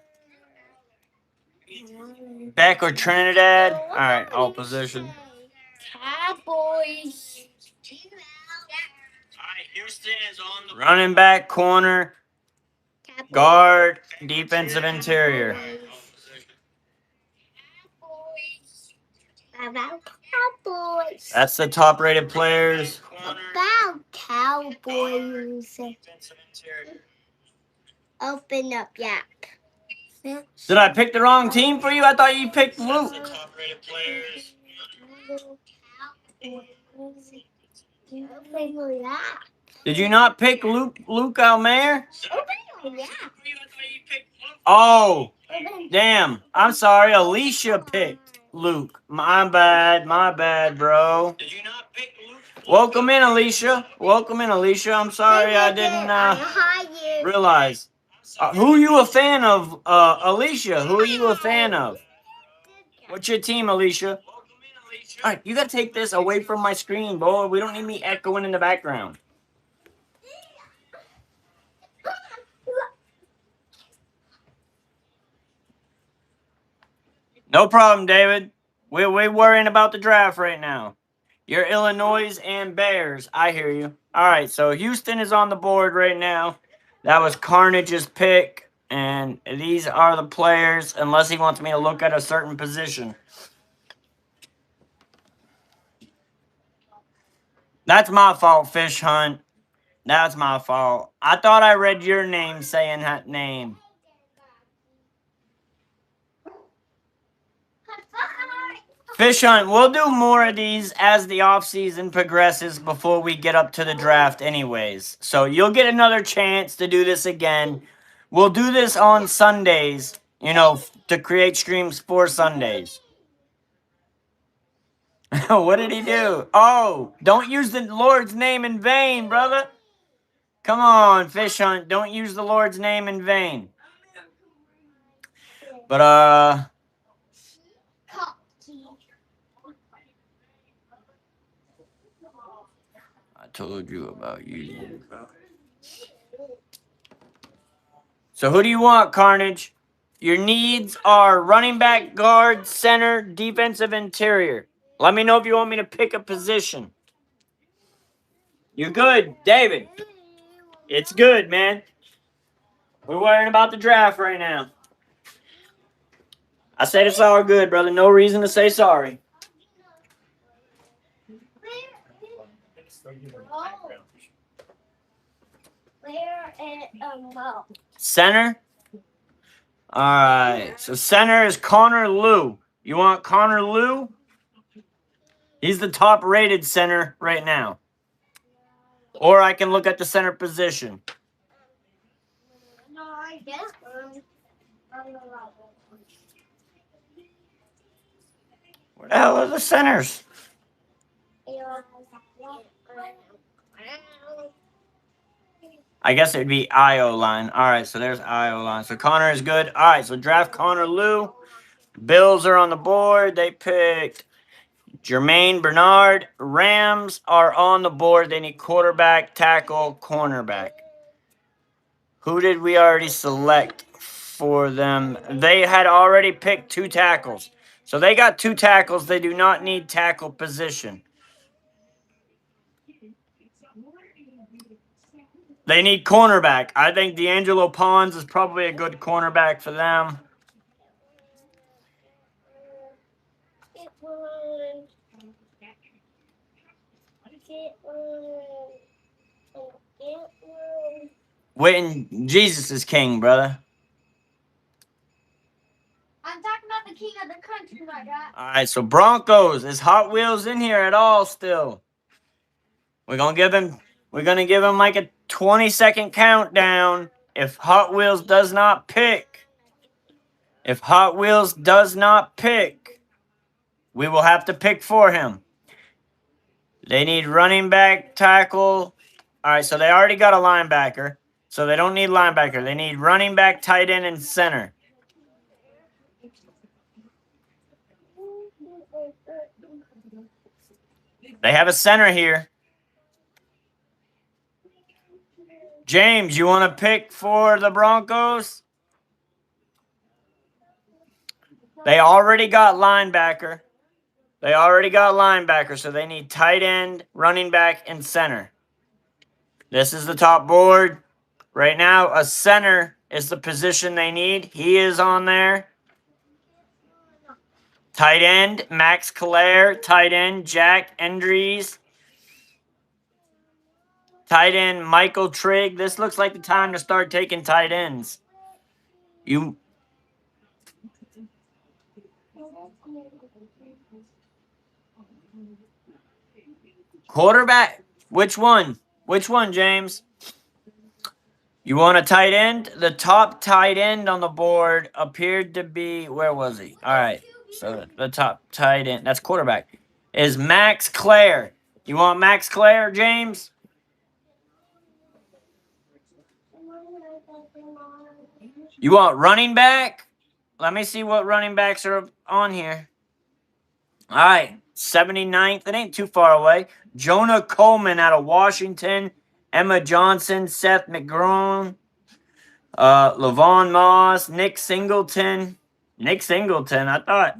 A: Beck or Trinidad? All right, all position.
C: Cowboys.
A: All right, Houston is on the running back, corner, guard, defensive interior.
B: About Cowboys.
A: That's the top rated players.
B: About Cowboys. Open up, yeah.
A: Did I pick the wrong team for you? I thought you picked Luke. Did you not pick Luke Almayer? Oh, damn. I'm sorry. Alicia picked Luke. My bad, bro. Did you not pick Luke? Welcome in, Alicia. I'm sorry I didn't realize. Who you a fan of, Alicia? Who are you a fan of? What's your team, Alicia? All right, you got to take this away from my screen, boy. We don't need me echoing in the background. No problem, David. We're worrying about the draft right now. You're Illinois and Bears. I hear you. All right, so Houston is on the board right now. That was Carnage's pick, and these are the players, unless he wants me to look at a certain position. That's my fault, Fish Hunt. That's my fault. I thought I read your name saying that name. Fish Hunt, we'll do more of these as the offseason progresses before we get up to the draft anyways. So you'll get another chance to do this again. We'll do this on Sundays, to create streams for Sundays. What did he do? Oh, don't use the Lord's name in vain, brother. Come on, Fish Hunt, don't use the Lord's name in vain. But, I told you about using. So who do you want, Carnage? Your needs are running back, guard, center, defensive interior. Let me know if you want me to pick a position. You good, David? It's good, man. We're worrying about the draft right now. I said it's all good, brother. No reason to say sorry. Center? All right. So center is Connor Liu. You want Connor Liu? He's the top rated center right now. Or I can look at the center position.
B: No, I guess.
A: Where the hell are the centers? I guess it would be IO line. All right, so there's IO line. So Connor is good. All right, so draft Connor Liu. Bills are on the board. They picked Jermaine Bernard. Rams are on the board. They need quarterback, tackle, cornerback. Who did we already select for them? They had already picked 2 tackles. So they got 2 tackles. They do not need tackle position. They need cornerback. I think D'Angelo Pons is probably a good cornerback for them. Witten, Jesus is king, brother.
B: I'm talking about the king of the country, my God.
A: All right, so Broncos. Is Hot Wheels in here at all still? We're gonna give him like a 20-second countdown. If Hot Wheels does not pick, we will have to pick for him. They need running back, tackle. All right, so they already got a linebacker. So they don't need linebacker. They need running back, tight end, and center. They have a center here. James, you want to pick for the Broncos? They already got linebacker. So they need tight end, running back, and center. This is the top board. Right now, a center is the position they need. He is on there. Tight end, Max Clare. Tight end, Jack Endries. Tight end, Michael Trigg. This looks like the time to start taking tight ends. Quarterback? Which one? Which one, James? You want a tight end? The top tight end on the board appeared to be, where was he? All right, so the top tight end, that's quarterback, is Max Clare. You want Max Clare, James? You want running back? Let me see what running backs are on here. All right, 79th. It ain't too far away. Jonah Coleman out of Washington. Emma Johnson, Seth McGrone, Lavon Moss, Nick Singleton. I thought,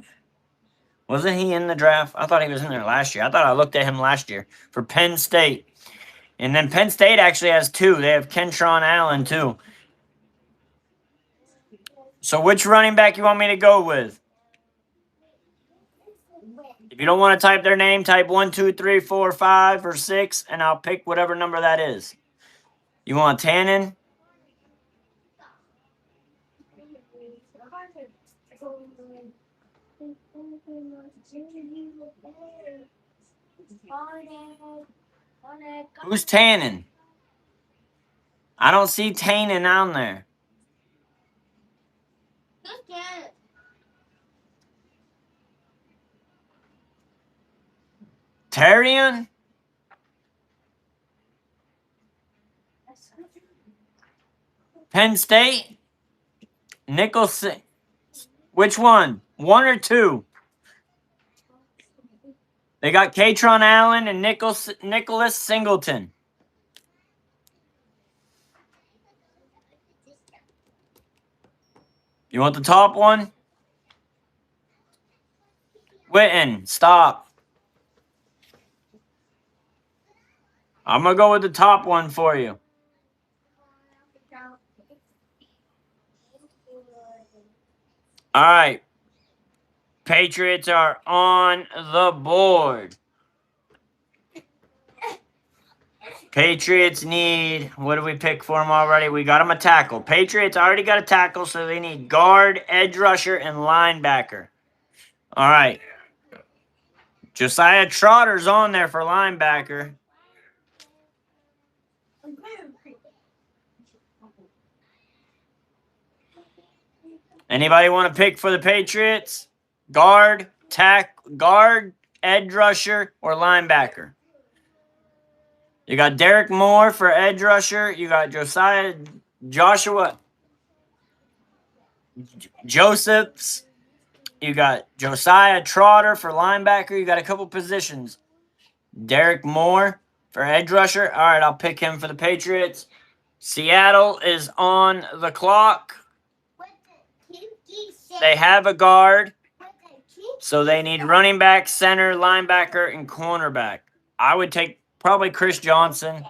A: wasn't he in the draft? I thought he was in there last year. I thought I looked at him last year for Penn State. And then Penn State actually has two. They have Kentron Allen, too. So which running back you want me to go with? If you don't want to type their name, type 1, 2, 3, 4, 5, or 6, and I'll pick whatever number that is. You want Tannen? Who's Tannen? I don't see Tannen on there. Terrian? Penn State? Nicholson? Which one? One or two? They got Kentron Allen and Nicholas Singleton. You want the top one? Witten, stop. I'm going to go with the top one for you. All right. Patriots are on the board. Patriots need, what do we pick for them already? We got them a tackle. Patriots already got a tackle, so they need guard, edge rusher, and linebacker. All right. Josiah Trotter's on there for linebacker. Anybody want to pick for the Patriots? Guard, edge rusher, or linebacker? You got Derek Moore for edge rusher. You got Joshua Josephs. You got Josiah Trotter for linebacker. You got a couple positions. Derek Moore for edge rusher. All right, I'll pick him for the Patriots. Seattle is on the clock. They have a guard, so they need running back, center, linebacker, and cornerback. I would take probably Chris Johnson.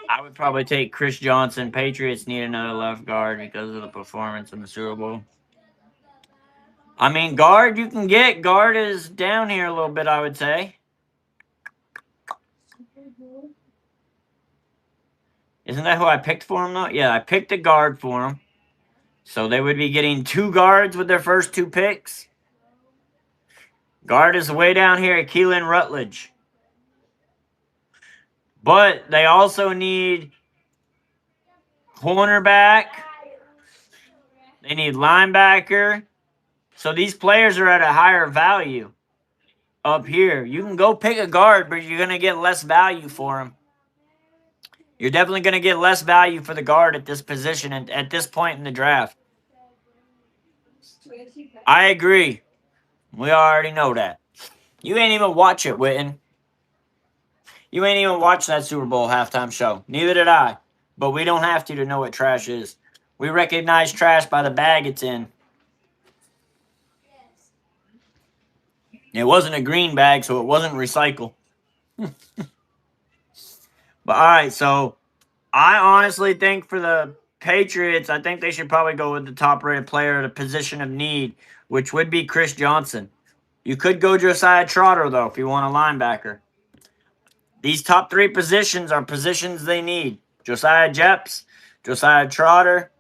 A: I would probably take Chris Johnson. Patriots need another left guard because of the performance in the Super Bowl. I mean, guard you can get. Guard is down here a little bit, I would say. Isn't that who I picked for him, though? Yeah, I picked a guard for him. So they would be getting 2 guards with their first 2 picks. Guard is way down here at Keelan Rutledge. But they also need cornerback. They need linebacker. So these players are at a higher value up here. You can go pick a guard, but you're going to get less value for him. You're definitely going to get less value for the guard at this position and at this point in the draft. I agree. We already know that. You ain't even watch it, Witten. You ain't even watched that Super Bowl halftime show. Neither did I. But we don't have to know what trash is. We recognize trash by the bag it's in. It wasn't a green bag, so it wasn't recycle. But all right, so I honestly think for the Patriots, I think they should probably go with the top-rated player at a position of need, which would be Chris Johnson. You could go Josiah Trotter, though, if you want a linebacker. These top 3 positions are positions they need. Josiah Jeps, Josiah Trotter,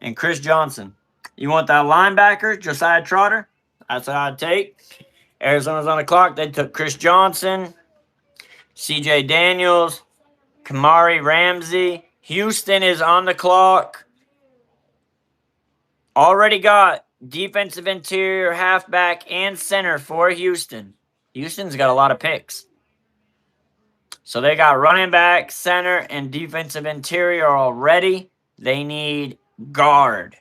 A: and Chris Johnson. You want that linebacker, Josiah Trotter? That's what I'd take. Arizona's on the clock. They took Chris Johnson, C.J. Daniels, Kamari Ramsey. Houston is on the clock. Already got defensive interior, halfback, and center for Houston. Houston's got a lot of picks. So they got running back, center, and defensive interior already. They need guard.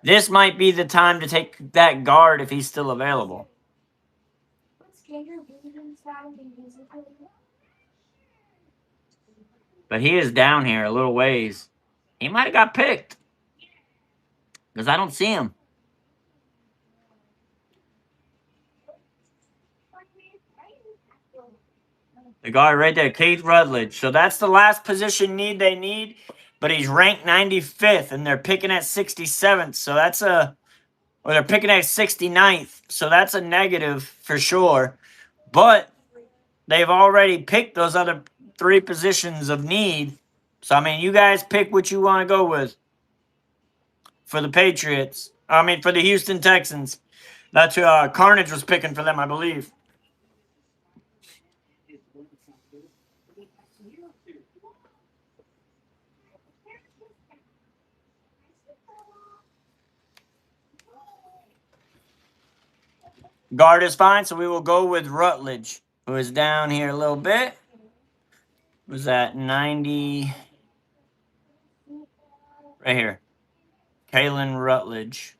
A: This might be the time to take that guard if he's still available. But he is down here a little ways. He might have got picked. Because I don't see him. The guy right there, Keith Rutledge. So that's the last position need they need. But he's ranked 95th, and they're picking at 67th. So that's or they're picking at 69th. So that's a negative for sure. But they've already picked those other 3 positions of need. So, I mean, you guys pick what you want to go with for the Patriots. I mean, for the Houston Texans. That's who Carnage was picking for them, I believe. Guard is fine, so we will go with Rutledge, who is down here a little bit. Was that 90? Right here. Kalen Rutledge.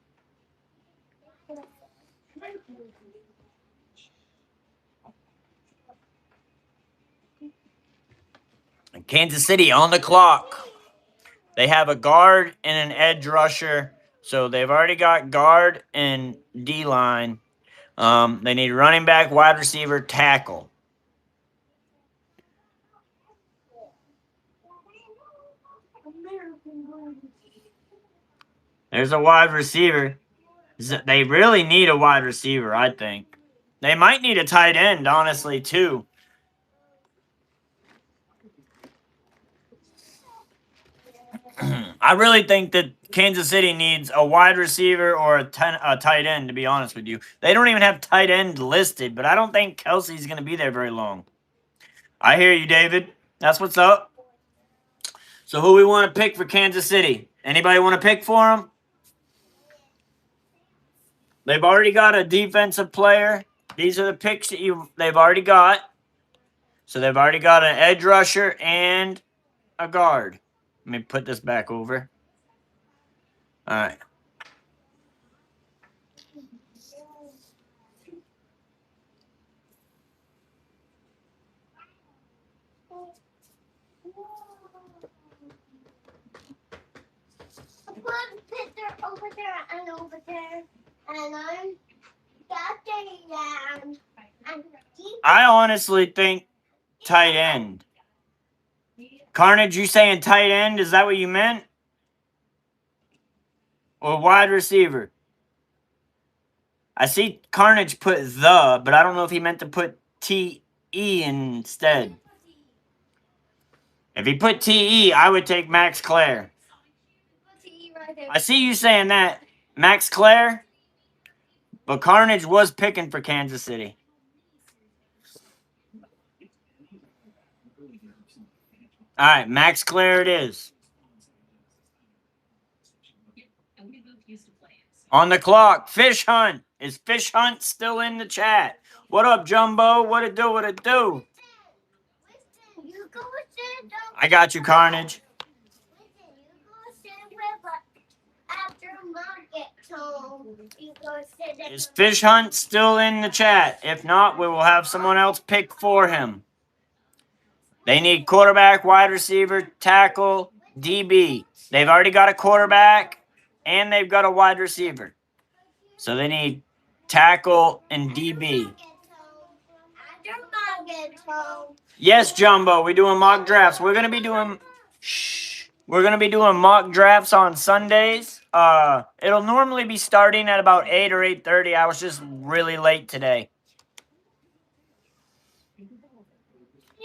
A: Kansas City on the clock. They have a guard and an edge rusher. So they've already got guard and D-line. They need running back, wide receiver, tackle. There's a wide receiver. They really need a wide receiver, I think. They might need a tight end, honestly, too. I really think that Kansas City needs a wide receiver or a tight end, to be honest with you. They don't even have tight end listed, but I don't think Kelsey's going to be there very long. I hear you, David. That's what's up. So who we want to pick for Kansas City? Anybody want to pick for them? They've already got a defensive player. These are the picks that they've already got. So they've already got an edge rusher and a guard. Let me put this back over. All right.
B: Over there and over there, and I'm that and
A: I honestly think tight end. Carnage, you saying tight end? Is that what you meant? Or wide receiver? I see Carnage put the, but I don't know if he meant to put T-E instead. If he put TE, I would take Max Clare. I see you saying that. Max Clare, but Carnage was picking for Kansas City. All right, Max Clare it is. On the clock, Fish Hunt. Is Fish Hunt still in the chat? What up, Jumbo? What it do? What it do? I got you, Carnage. Is Fish Hunt still in the chat? If not, we will have someone else pick for him. They need quarterback, wide receiver, tackle, DB. They've already got a quarterback, and they've got a wide receiver. So they need tackle and DB. Yes, Jumbo, we're doing mock drafts. We're gonna be doing mock drafts on Sundays. It'll normally be starting at about 8 or 8:30. I was just really late today.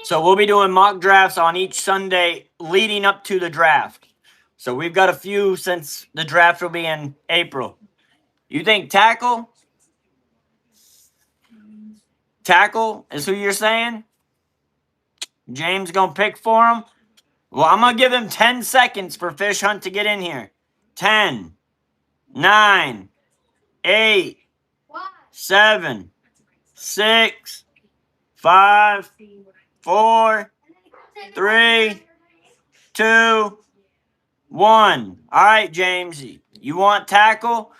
A: So we'll be doing mock drafts on each Sunday leading up to the draft. So we've got a few since the draft will be in April. You think tackle? Tackle is who you're saying? James going to pick for him? Well, I'm going to give him 10 seconds for Fish Hunt to get in here. 10, 9, 8, 7, 6, 5, 4, 3, 2, 1. All right, James. You want tackle?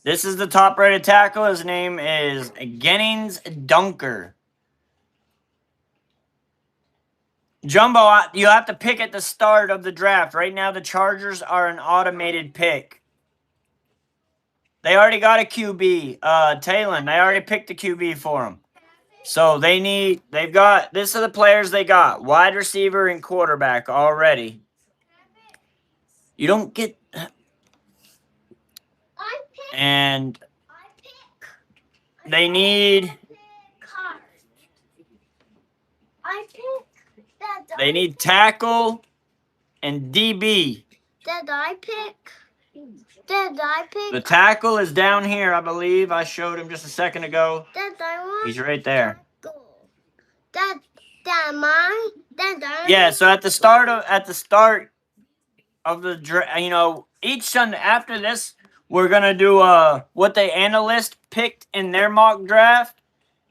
A: This is the top-rated tackle. His name is Gennings Dunker. Jumbo, you have to pick at the start of the draft. Right now, the Chargers are an automated pick. They already got a QB, Talon. They already picked a QB for him. So they've got, this are the players they got. Wide receiver and quarterback already. You don't get, and they need, they need tackle and DB.
B: Did I pick?
A: The tackle is down here, I believe. I showed him just a second ago. He's right there. Yeah, so at the start of the each Sunday after this, we're gonna do what the analyst picked in their mock draft,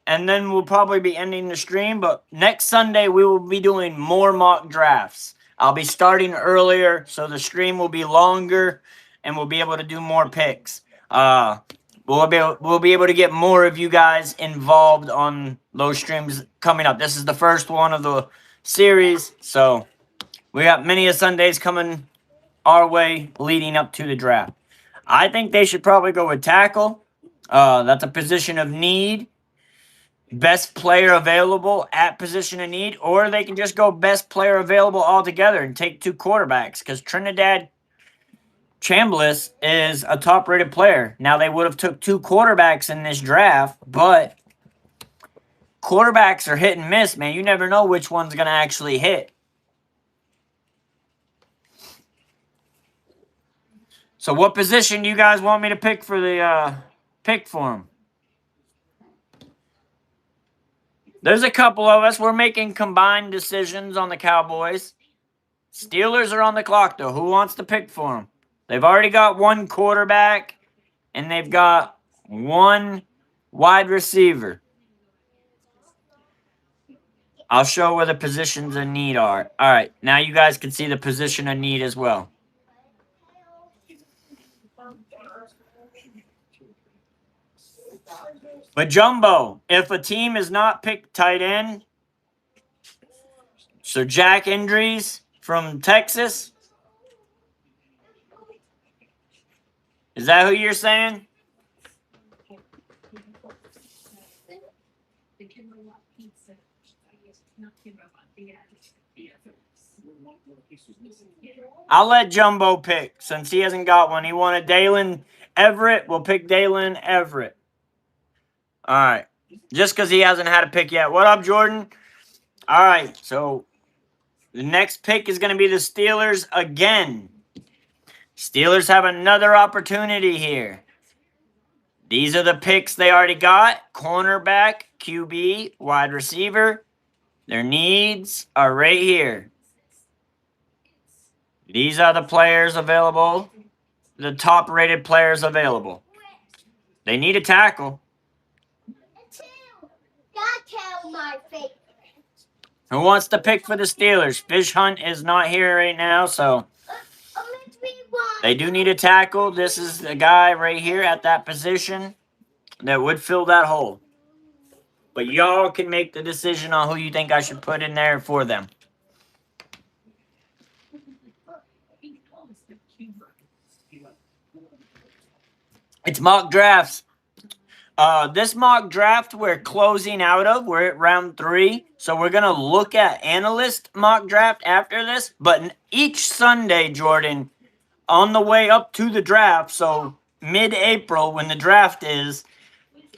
A: and then we'll probably be ending the stream. But next Sunday we will be doing more mock drafts. I'll be starting earlier, so the stream will be longer, and we'll be able to do more picks. We'll be able to get more of you guys involved on those streams coming up. This is the first one of the series, so we got many of Sundays coming our way leading up to the draft. I think they should probably go with tackle. That's a position of need. Best player available at position of need, or they can just go best player available altogether and take 2 quarterbacks, because Trinidad Chambliss is a top-rated player. Now, they would have took 2 quarterbacks in this draft, but quarterbacks are hit and miss, man. You never know which one's going to actually hit. So what position do you guys want me to pick for the pick for him? There's a couple of us. We're making combined decisions on the Cowboys. Steelers are on the clock, though. Who wants to pick for them? They've already got 1 quarterback, and they've got 1 wide receiver. I'll show where the positions of need are. All right, now you guys can see the position of need as well. But Jumbo, if a team is not picked tight end, so Jack Indries from Texas, is that who you're saying? I'll let Jumbo pick since he hasn't got one. He wanted Dalen Everett. We'll pick Dalen Everett. All right. Just because he hasn't had a pick yet. What up, Jordan? All right. So The next pick is going to be the Steelers again. Steelers have another opportunity here. These are the picks they already got. Cornerback, QB, wide receiver. Their needs are right here. These are the players available. The top-rated players available. They need a tackle.
B: That's my favorite.
A: Who wants to pick for the Steelers? Fish Hunt is not here right now, so they do need a tackle. This is the guy right here at that position that would fill that hole. But y'all can make the decision on who you think I should put in there for them. It's mock drafts. This mock draft we're closing out of. We're at round 3. So we're going to look at analyst mock draft after this. But each Sunday, Jordan, on the way up to the draft, so mid-April when the draft is,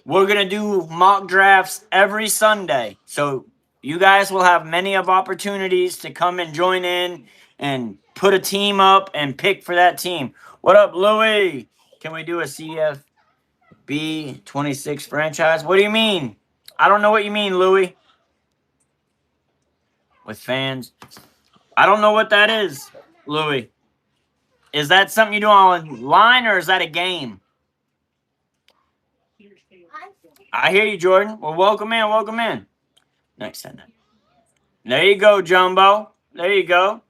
A: we're going to do mock drafts every Sunday. So you guys will have many of opportunities to come and join in and put a team up and pick for that team. What up, Louie? Can we do a CFB26 franchise? What do you mean? I don't know what you mean, Louie. With fans. I don't know what that is, Louie. Is that something you do online or is that a game? I hear you, Jordan. Well, welcome in, welcome in. Next sentence. There you go, Jumbo. There you go.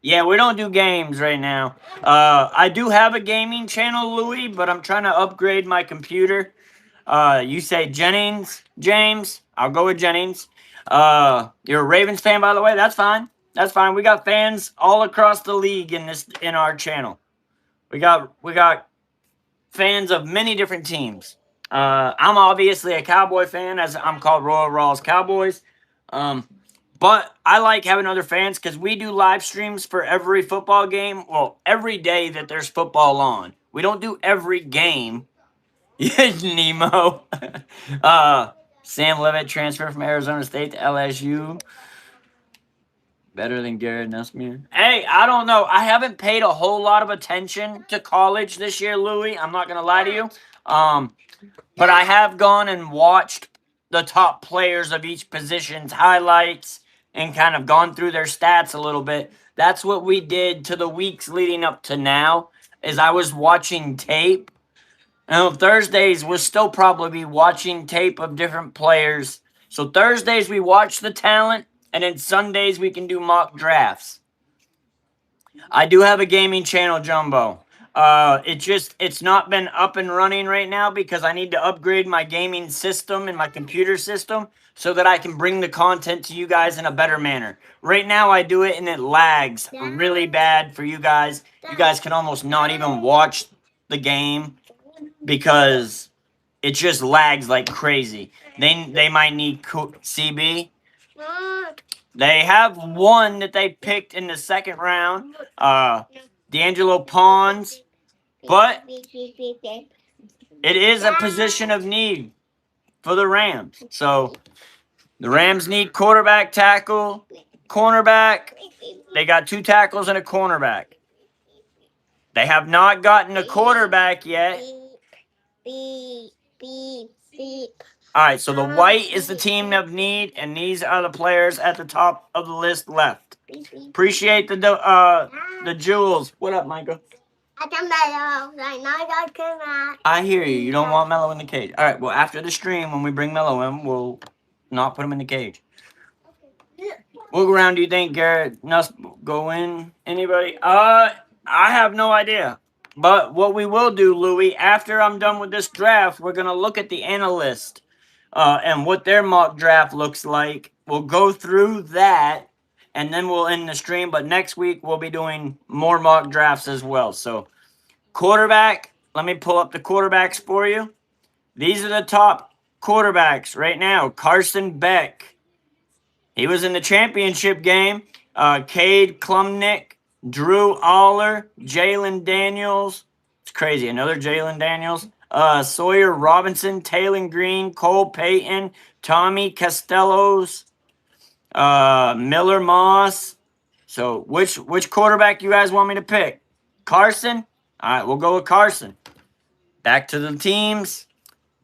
A: Yeah, we don't do games right now. I do have a gaming channel, Louie, but I'm trying to upgrade my computer. You say Jennings, James. I'll go with Jennings. You're a Ravens fan, by the way. That's fine. That's fine. We got fans all across the league in our channel. We got fans of many different teams. I'm obviously a Cowboy fan, as I'm called Royal Rawls Cowboys. But I like having other fans because we do live streams for every football game. Well, every day that there's football on. We don't do every game. Yes, Nemo. Sam Levitt transfer from Arizona State to LSU. Better than Garrett Nussmeier. Hey, I don't know. I haven't paid a whole lot of attention to college this year, Louie. I'm not going to lie to you. But I have gone and watched the top players of each position's highlights and kind of gone through their stats a little bit. That's what we did to the weeks leading up to now, is I was watching tape. And on Thursdays, we'll still probably be watching tape of different players. So Thursdays, we watch the talent, and then Sundays, we can do mock drafts. I do have a gaming channel, Jumbo. It's not been up and running right now because I need to upgrade my gaming system and my computer system so that I can bring the content to you guys in a better manner. Right now I do it and it lags really bad for you guys. You guys can almost not even watch the game because it just lags like crazy. They might need CB. They have one that they picked in the second round, D'Angelo Pons, but it is a position of need for the Rams. So the Rams need quarterback, tackle, cornerback. They got 2 tackles and a cornerback. They have not gotten a quarterback yet. All right, so the white is the team of need, and these are the players at the top of the list left. Appreciate the jewels. What up, Micah? I hear you. You don't want Mello in the cage. All right, well, after the stream, when we bring Mello in, we'll not put him in the cage. What round do you think Garrett Nuss go in? Anybody? I have no idea. But what we will do, Louie, after I'm done with this draft, we're going to look at the analyst and what their mock draft looks like. We'll go through that, and then we'll end the stream. But next week, we'll be doing more mock drafts as well. So, quarterback, let me pull up the quarterbacks for you. These are the top quarterbacks right now. Carson Beck. He was in the championship game. Cade Klumnick, Drew Aller, Jalen Daniels. It's crazy. Another Jalen Daniels. Sawyer Robinson, Taylor Green, Cole Payton, Tommy Castellos, Miller Moss, So which quarterback you guys want me to pick? Carson? All right, we'll go with Carson. Back to the teams.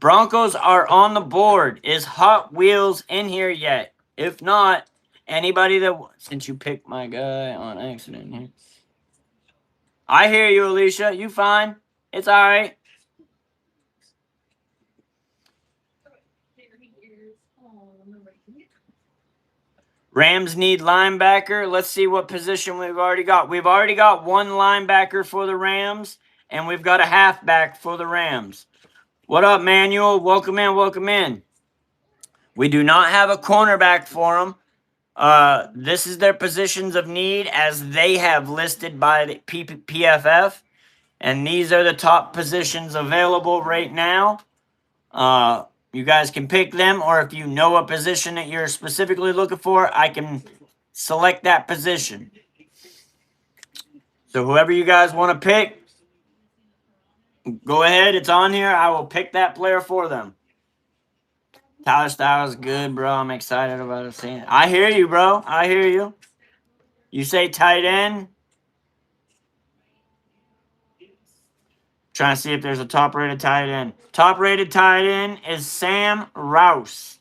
A: Broncos are on the board. Is Hot Wheels in here yet? If not, anybody that... Since you picked my guy on accident here. I hear you, Alicia. You fine. It's all right. Rams need linebacker. Let's see what position we've already got. We've already got one linebacker for the Rams, and we've got a halfback for the Rams. What up, Manuel? Welcome in, welcome in. We do not have a cornerback for them. This is their positions of need as they have listed by the PFF, and these are the top positions available right now. You guys can pick them, or if you know a position that you're specifically looking for, I can select that position. So whoever you guys want to pick, go ahead. It's on here. I will pick that player for them. Tyler Styles, good, bro. I'm excited about seeing it. I hear you, bro. I hear you. You say tight end. Trying to see if there's a top-rated tight end. Top-rated tight end is Sam Rouse.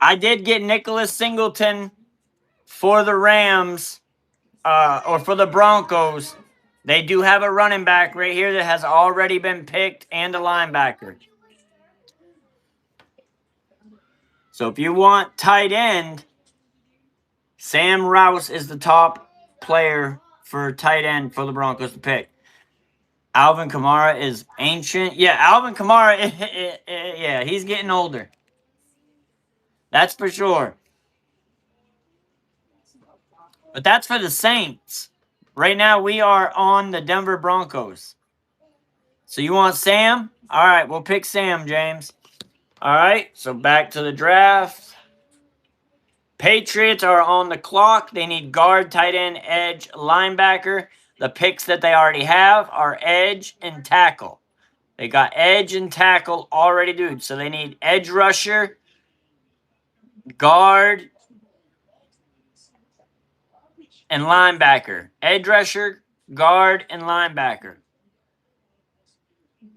A: I did get Nicholas Singleton for the Rams, or for the Broncos. They do have a running back right here that has already been picked and a linebacker. So if you want tight end, Sam Rouse is the top player for tight end for the Broncos to pick. Alvin Kamara is ancient. Yeah, Alvin Kamara, yeah, he's getting older. That's for sure. But that's for the Saints. Right now, we are on the Denver Broncos. So you want Sam? All right, we'll pick Sam, James. All right, so back to the draft. Patriots are on the clock. They need guard, tight end, edge, linebacker. The picks that they already have are edge and tackle. They got edge and tackle already, dude. So they need edge rusher, guard, and linebacker. Edge rusher, guard, and linebacker.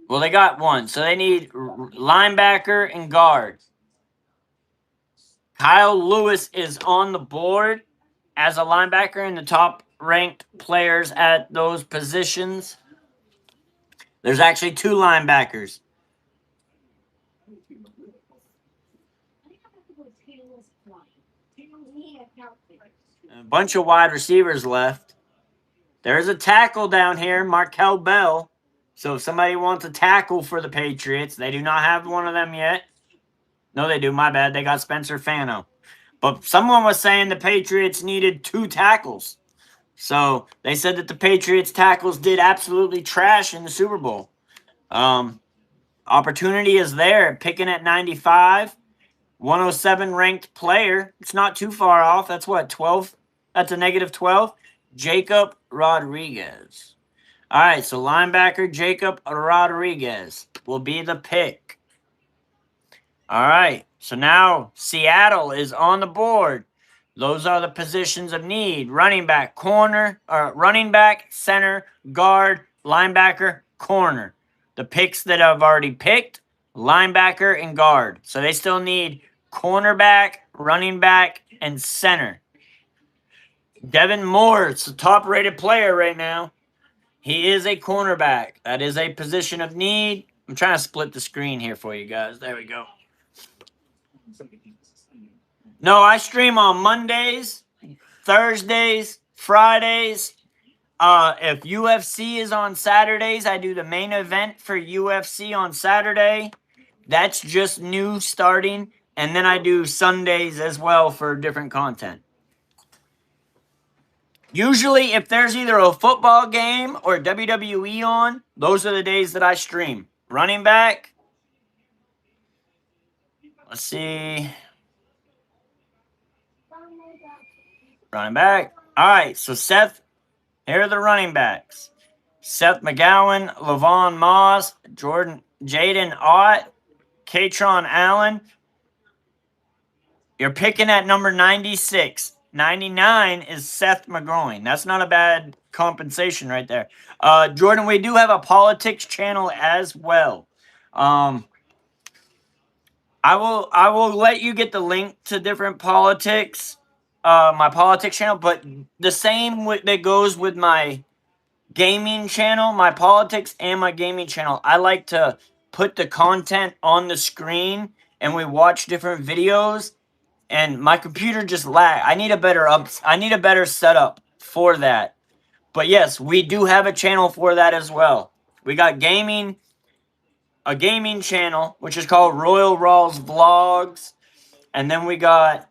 A: Well, they got one. So they need linebacker and guard. Kyle Lewis is on the board as a linebacker in the top-ranked players at those positions. There's actually two linebackers. A bunch of wide receivers left. There's a tackle down here, Markel Bell. So if somebody wants a tackle for the Patriots, they do not have one of them yet. No, they do. My bad. They got Spencer Fano. But someone was saying the Patriots needed two tackles. So they said that the Patriots tackles did absolutely trash in the Super Bowl. Opportunity is there. Picking at 95. 107 ranked player. It's not too far off. That's what, 12? That's a negative 12. Jacob Rodriguez. All right, so linebacker Jacob Rodriguez will be the pick. All right, so now Seattle is on the board. Those are the positions of need. Running back, center, guard, linebacker, corner. The picks that I've already picked, linebacker and guard. So they still need cornerback, running back, and center. Devin Moore is the top-rated player right now. He is a cornerback. That is a position of need. I'm trying to split the screen here for you guys. There we go. No, I stream on Mondays, Thursdays, Fridays. If UFC is on Saturdays, I do the main event for UFC on Saturday. That's just new starting. And then I do Sundays as well for different content. Usually, if there's either a football game or WWE on, those are the days that I stream. Running back. Let's see. Running back. All right, so Seth, here are the running backs. Seth McGowan, Lavon Moss, Jaden Ott, Katron Allen, You're picking at number 96. 99 is Seth McGowan. That's not a bad compensation right there. Jordan, we do have a politics channel as well. I will let you get the link to different politics, my politics channel, but the same that goes with my gaming channel, my politics and my gaming channel. I like to put the content on the screen and we watch different videos, and my computer just lag. I need a better setup for that. But yes, we do have a channel for that as well. We got a gaming channel, which is called Royal Rawls Vlogs. And then we got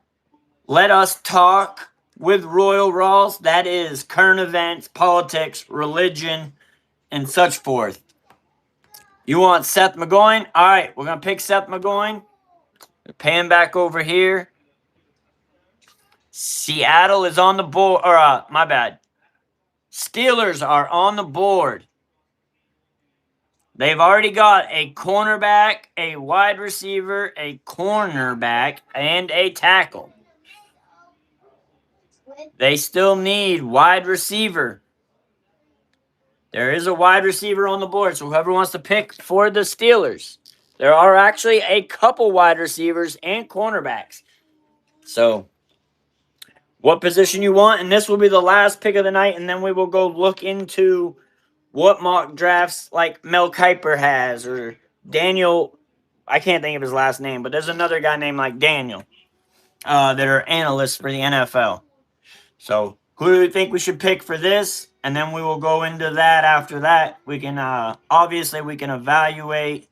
A: Let Us Talk with Royal Rawls. That is current events, politics, religion, and such forth. You want Seth McGowan? All right, we're going to pick Seth McGowan. Pan back over here. Seattle is on the board. Or, my bad. Steelers are on the board. They've already got a cornerback, a wide receiver, a cornerback, and a tackle. They still need wide receiver. There is a wide receiver on the board, so whoever wants to pick for the Steelers. There are actually a couple wide receivers and cornerbacks. So, what position you want, and this will be the last pick of the night, and then we will go look into what mock drafts like Mel Kiper has, or Daniel, I can't think of his last name, but there's another guy named like Daniel that are analysts for the NFL. So, who do we think we should pick for this? And then we will go into that after that. We can, obviously, we can evaluate.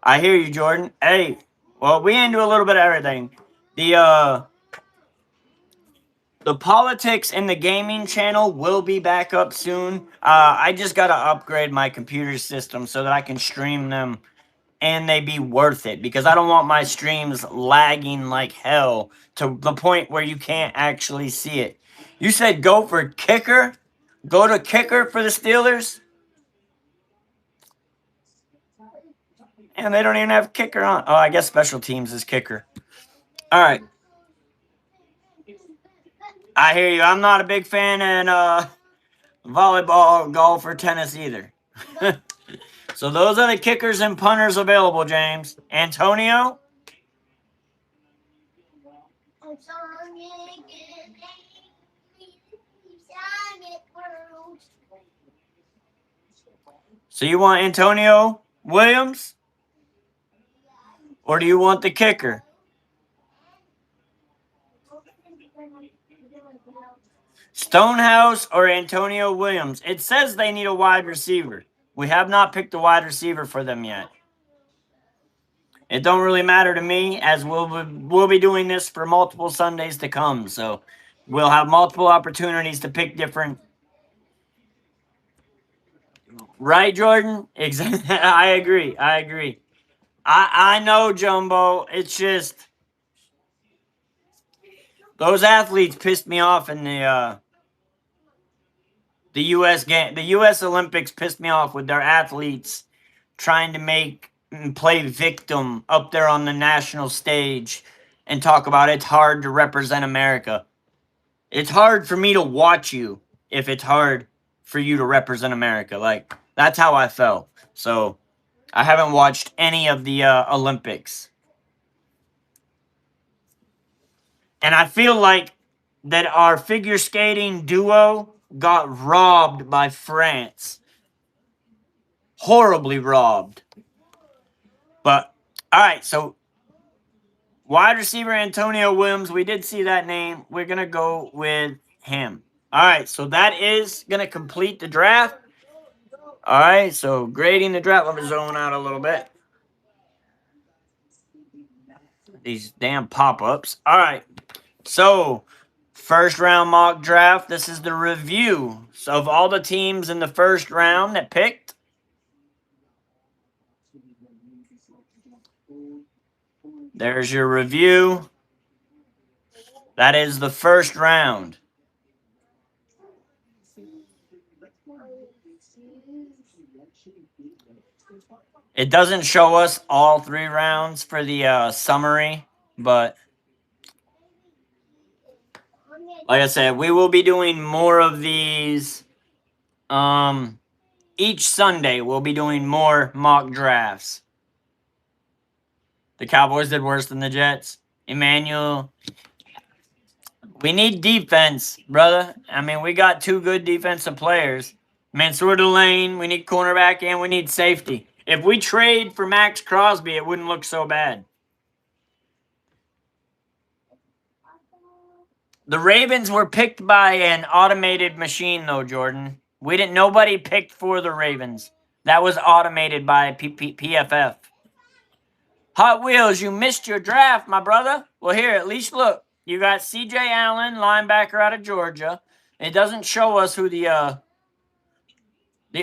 A: I hear you, Jordan. Hey, well, we into a little bit of everything. The politics and the gaming channel will be back up soon. I just got to upgrade my computer system so that I can stream them and they be worth it, because I don't want my streams lagging like hell to the point where you can't actually see it. You said go for kicker? Go to kicker for the Steelers? And they don't even have kicker on. Oh, I guess special teams is kicker. All right. I hear you. I'm not a big fan in volleyball, golf, or tennis either. So those are the kickers and punters available, James. Antonio? So you want Antonio Williams? Or do you want the kicker? Stonehouse or Antonio Williams? It says they need a wide receiver. We have not picked a wide receiver for them yet. It don't really matter to me, as we'll be doing this for multiple Sundays to come. So we'll have multiple opportunities to pick different. Right, Jordan? Exactly. I agree. I know, Jumbo. It's just those athletes pissed me off in the U.S. game. The U.S. Olympics pissed me off with their athletes trying to make and play victim up there on the national stage and talk about it's hard to represent America. It's hard for me to watch you if it's hard for you to represent America. Like, that's how I felt. So, I haven't watched any of the Olympics. And I feel like that our figure skating duo got robbed by France. Horribly robbed. But, all right, so wide receiver Antonio Williams, we did see that name. We're going to go with him. All right, so that is going to complete the draft. All right, so grading the draft. Let me zone out a little bit. These damn pop-ups. All right, so first round mock draft. This is the review of all the teams in the first round that picked. There's your review. That is the first round. It doesn't show us all 3 rounds for the summary, but Like I said, we will be doing more of these. Each Sunday we'll be doing more mock drafts. The Cowboys did worse than the Jets. Emmanuel, we need defense, brother. I mean, we got two good defensive players. Mansour Delane, we need cornerback, and we need safety. If we trade for Max Crosby, it wouldn't look so bad. The Ravens were picked by an automated machine, though, Jordan. Nobody picked for the Ravens. That was automated by PFF. Hot Wheels, you missed your draft, my brother. Well, here, at least look. You got C.J. Allen, linebacker out of Georgia. It doesn't show us who the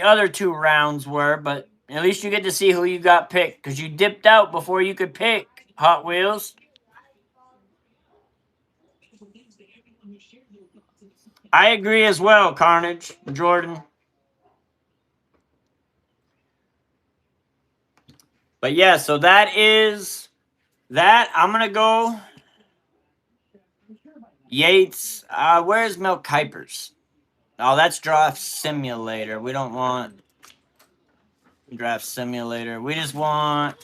A: other two rounds were, but at least you get to see who you got picked because you dipped out before you could pick, Hot Wheels. I agree as well, Carnage, Jordan. But yeah, so that is that. I'm going to go Yates. Where's Mel Kuypers? Oh, that's Draft Simulator. We don't want Draft Simulator. We just want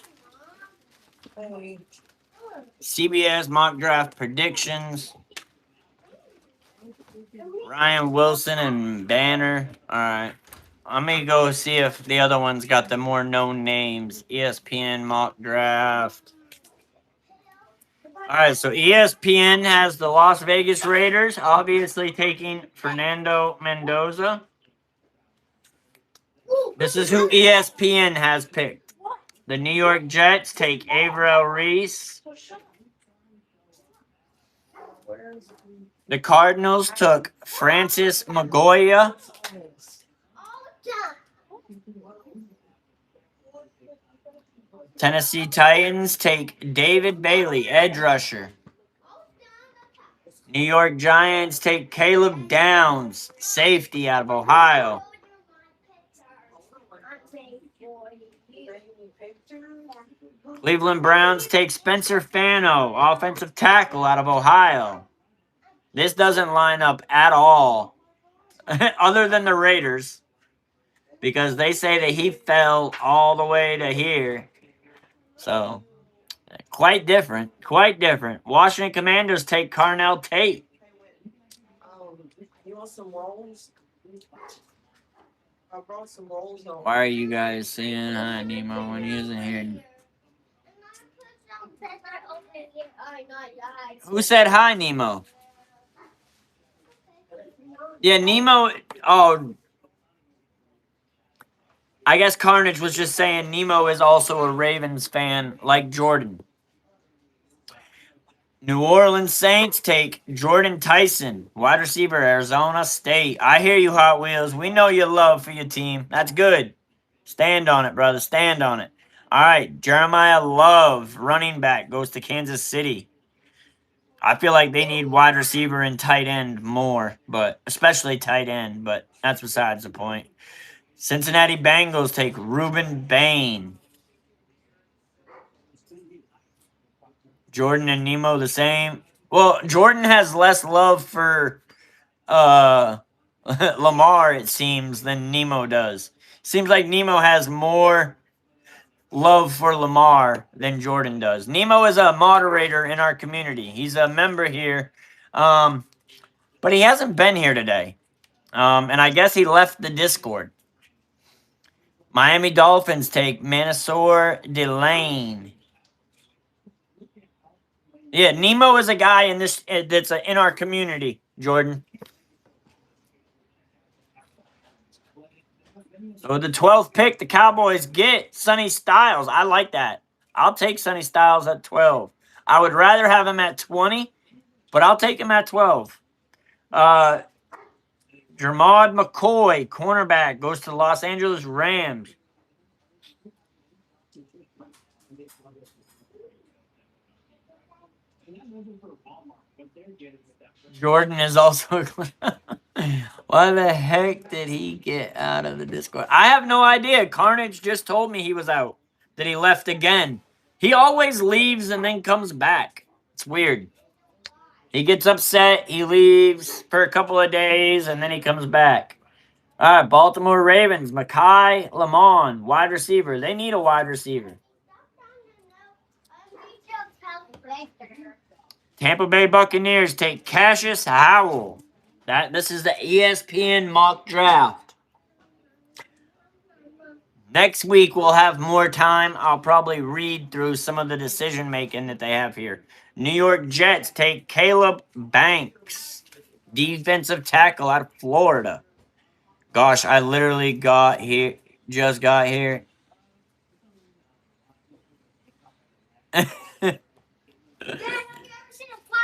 A: CBS mock draft predictions. Ryan Wilson and Banner. All right. Let me go see if the other one's got the more known names. ESPN mock draft. All right, so ESPN has the Las Vegas Raiders, obviously taking Fernando Mendoza. This is who ESPN has picked. The New York Jets take Avril Reese. The Cardinals took Francis Magoya. Tennessee Titans take David Bailey, edge rusher. New York Giants take Caleb Downs, safety out of Ohio. Cleveland Browns take Spencer Fano, offensive tackle out of Ohio. This doesn't line up at all, other than the Raiders, because they say that he fell all the way to here. So, quite different. Quite different. Washington Commanders take Carnell Tate.
D: You want some rolls? I brought some rolls.
A: Why are you guys saying hi, Nemo, when he isn't here? Who said hi, Nemo? Yeah, Nemo. Oh, I guess Carnage was just saying Nemo is also a Ravens fan like Jordan. New Orleans Saints take Jordan Tyson, wide receiver, Arizona State. I hear you, Hot Wheels. We know your love for your team. That's good. Stand on it, brother. Stand on it. All right, Jeremiah Love, running back, goes to Kansas City. I feel like they need wide receiver and tight end more, but especially tight end, but that's besides the point. Cincinnati Bengals take Reuben Bain. Jordan and Nemo the same. Well, Jordan has less love for Lamar, it seems, than Nemo does. Seems like Nemo has more love for Lamar than Jordan does. Nemo is a moderator in our community. He's a member here, but he hasn't been here today. And I guess he left the Discord. Miami Dolphins take Mansour Delane. Yeah, Nemo is a guy in this that's in our community, Jordan. So the 12th pick, the Cowboys get Sonny Styles. I like that. I'll take Sonny Styles at 12. I would rather have him at 20, but I'll take him at 12. Jermod McCoy, cornerback, goes to the Los Angeles Rams. Jordan is also... Why the heck did he get out of the Discord? I have no idea. Carnage just told me he was out. That he left again. He always leaves and then comes back. It's weird. He gets upset, he leaves for a couple of days, and then he comes back. All right, Baltimore Ravens, Mekhi Lamont, wide receiver. They need a wide receiver. Tampa Bay Buccaneers take Cassius Howell. This is the ESPN mock draft. Next week we'll have more time. I'll probably read through some of the decision making that they have here. New York Jets take Caleb Banks, defensive tackle out of Florida. Gosh, I literally just got here.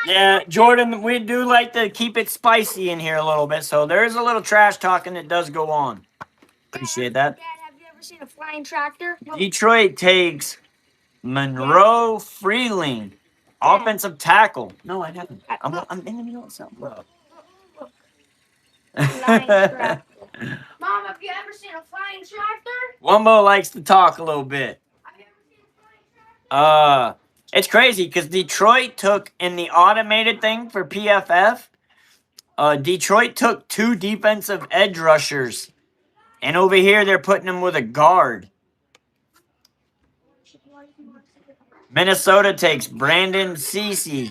A: Yeah, Jordan, we do like to keep it spicy in here a little bit, so there is a little trash talking that does go on. Appreciate that.
C: Dad, have you ever seen a flying tractor?
A: Detroit takes Monroe Freeling, offensive tackle. No, I haven't. I'm in the middle of something, bro.
C: Flying tractor. Mom, have you ever seen a flying tractor?
A: Wumbo likes to talk a little bit.
C: Have you ever seen a flying tractor?
A: It's crazy because Detroit took in the automated thing for PFF. Detroit took 2 defensive edge rushers, and over here they're putting them with a guard. Minnesota takes Brandon Cece.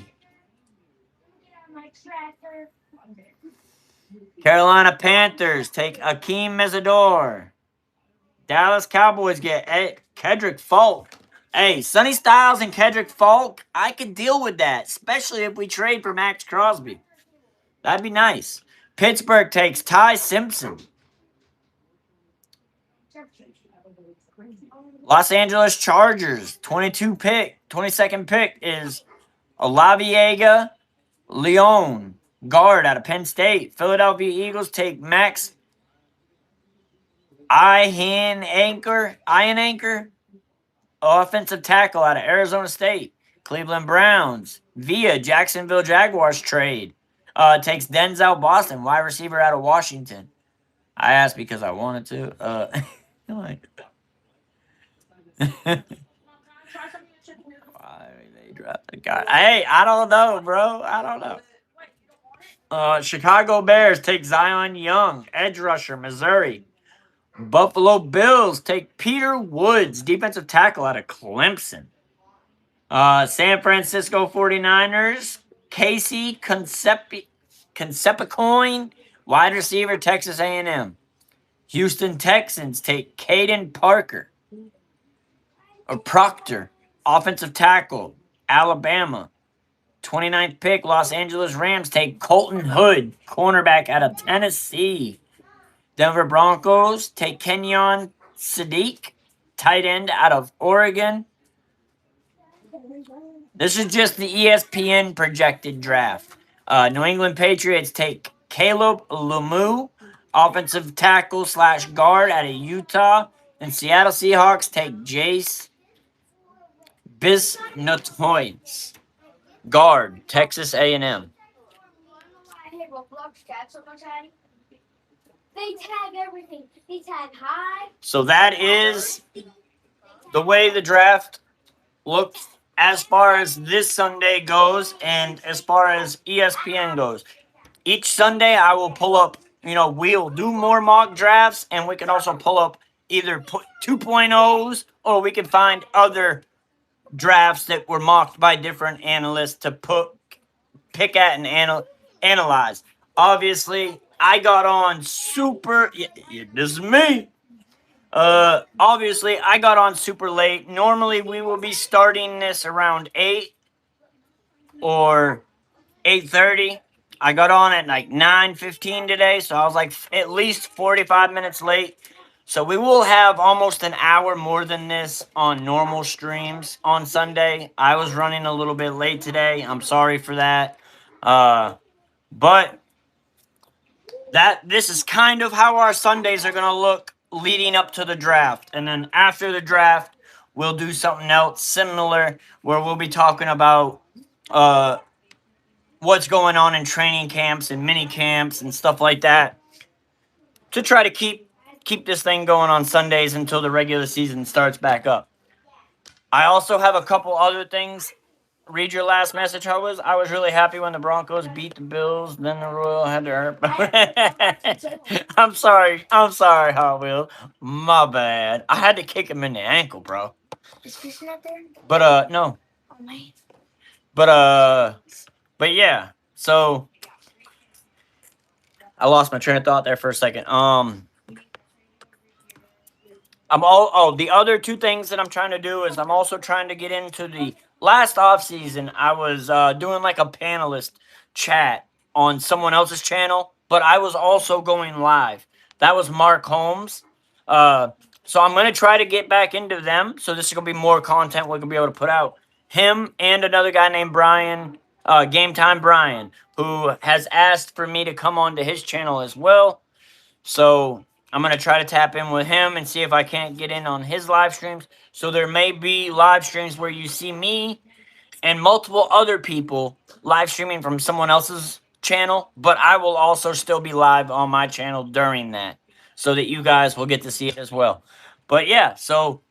A: Carolina Panthers take Akeem Mesidor. Dallas Cowboys get Kedrick Falk. Hey, Sonny Styles and Kedrick Falk, I could deal with that, especially if we trade for Max Crosby. That'd be nice. Pittsburgh takes Ty Simpson. Los Angeles Chargers, 22nd pick is Olaviega Leon, guard out of Penn State. Philadelphia Eagles take Max Ian Anchor, offensive tackle out of Arizona State. Cleveland Browns via Jacksonville Jaguars trade takes Denzel Boston, wide receiver out of Washington. I asked because I wanted to. Why they dropped the guy? Hey, I don't know, bro. I don't know. Chicago Bears take Zion Young, edge rusher, Missouri. Buffalo Bills take Peter Woods, defensive tackle out of Clemson. San Francisco 49ers, Casey Concepcion, wide receiver, Texas A&M. Houston Texans take Caden Proctor, offensive tackle, Alabama. 29th pick, Los Angeles Rams take Colton Hood, cornerback out of Tennessee. Denver Broncos take Kenyon Sadiq, tight end out of Oregon. This is just the ESPN projected draft. New England Patriots take Caleb Lumu, offensive tackle / guard out of Utah. And Seattle Seahawks take Jace Bisnotoins, guard, Texas A&M.
C: I hate Roblox cats so much, Daddy. They tag everything. They tag high.
A: So that is the way the draft looks as far as this Sunday goes and as far as ESPN goes. Each Sunday I will pull up, we'll do more mock drafts, and we can also pull up either 2.0s or we can find other drafts that were mocked by different analysts to pick at and analyze. Obviously, I got on super. This is me. Obviously, I got on super late. Normally, we will be starting this around 8 or 8:30. I got on at like 9:15 today, so I was like at least 45 minutes late. So we will have almost an hour more than this on normal streams on Sunday. I was running a little bit late today. I'm sorry for that. But this is kind of how our Sundays are going to look leading up to the draft. And then after the draft, we'll do something else similar where we'll be talking about what's going on in training camps and mini camps and stuff like that to try to keep this thing going on Sundays until the regular season starts back up. I also have a couple other things read your last message. How was? I was really happy when the Broncos beat the Bills. Then the Royal had to hurt. I'm sorry. I'm sorry, Hot Wheels. My bad. I had to kick him in the ankle, bro.
C: Is Chris not there?
A: But no.
C: Oh man.
A: But yeah. So I lost my train of thought there for a second. The other two things that I'm trying to do is I'm also trying to get into the last off season. I was doing like a panelist chat on someone else's channel, but I was also going live. That was Mark Holmes. So I'm gonna try to get back into them. So this is gonna be more content we're gonna be able to put out. Him and another guy named Brian, Game Time Brian, who has asked for me to come onto his channel as well. So I'm going to try to tap in with him and see if I can't get in on his live streams. So there may be live streams where you see me and multiple other people live streaming from someone else's channel, but I will also still be live on my channel during that so that you guys will get to see it as well. But yeah, so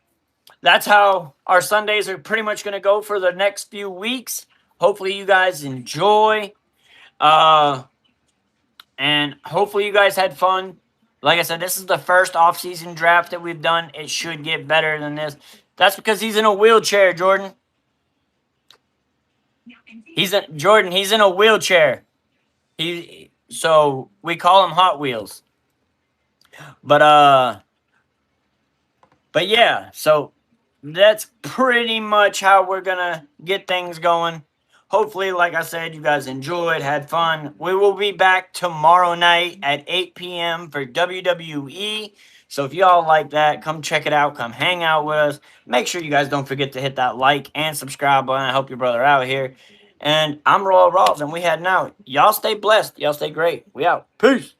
A: that's how our Sundays are pretty much going to go for the next few weeks. Hopefully you guys enjoy. And hopefully you guys had fun. Like I said, this is the first off-season draft that we've done. It should get better than this. That's because he's in a wheelchair, Jordan. He's in a wheelchair. So we call him Hot Wheels. But yeah, so that's pretty much how we're gonna get things going. Hopefully, like I said, you guys enjoyed, had fun. We will be back tomorrow night at 8 p.m. for WWE. So if y'all like that, come check it out. Come hang out with us. Make sure you guys don't forget to hit that like and subscribe button. Help your brother out here. And I'm Royal Rawls, and we heading out. Y'all stay blessed. Y'all stay great. We out. Peace.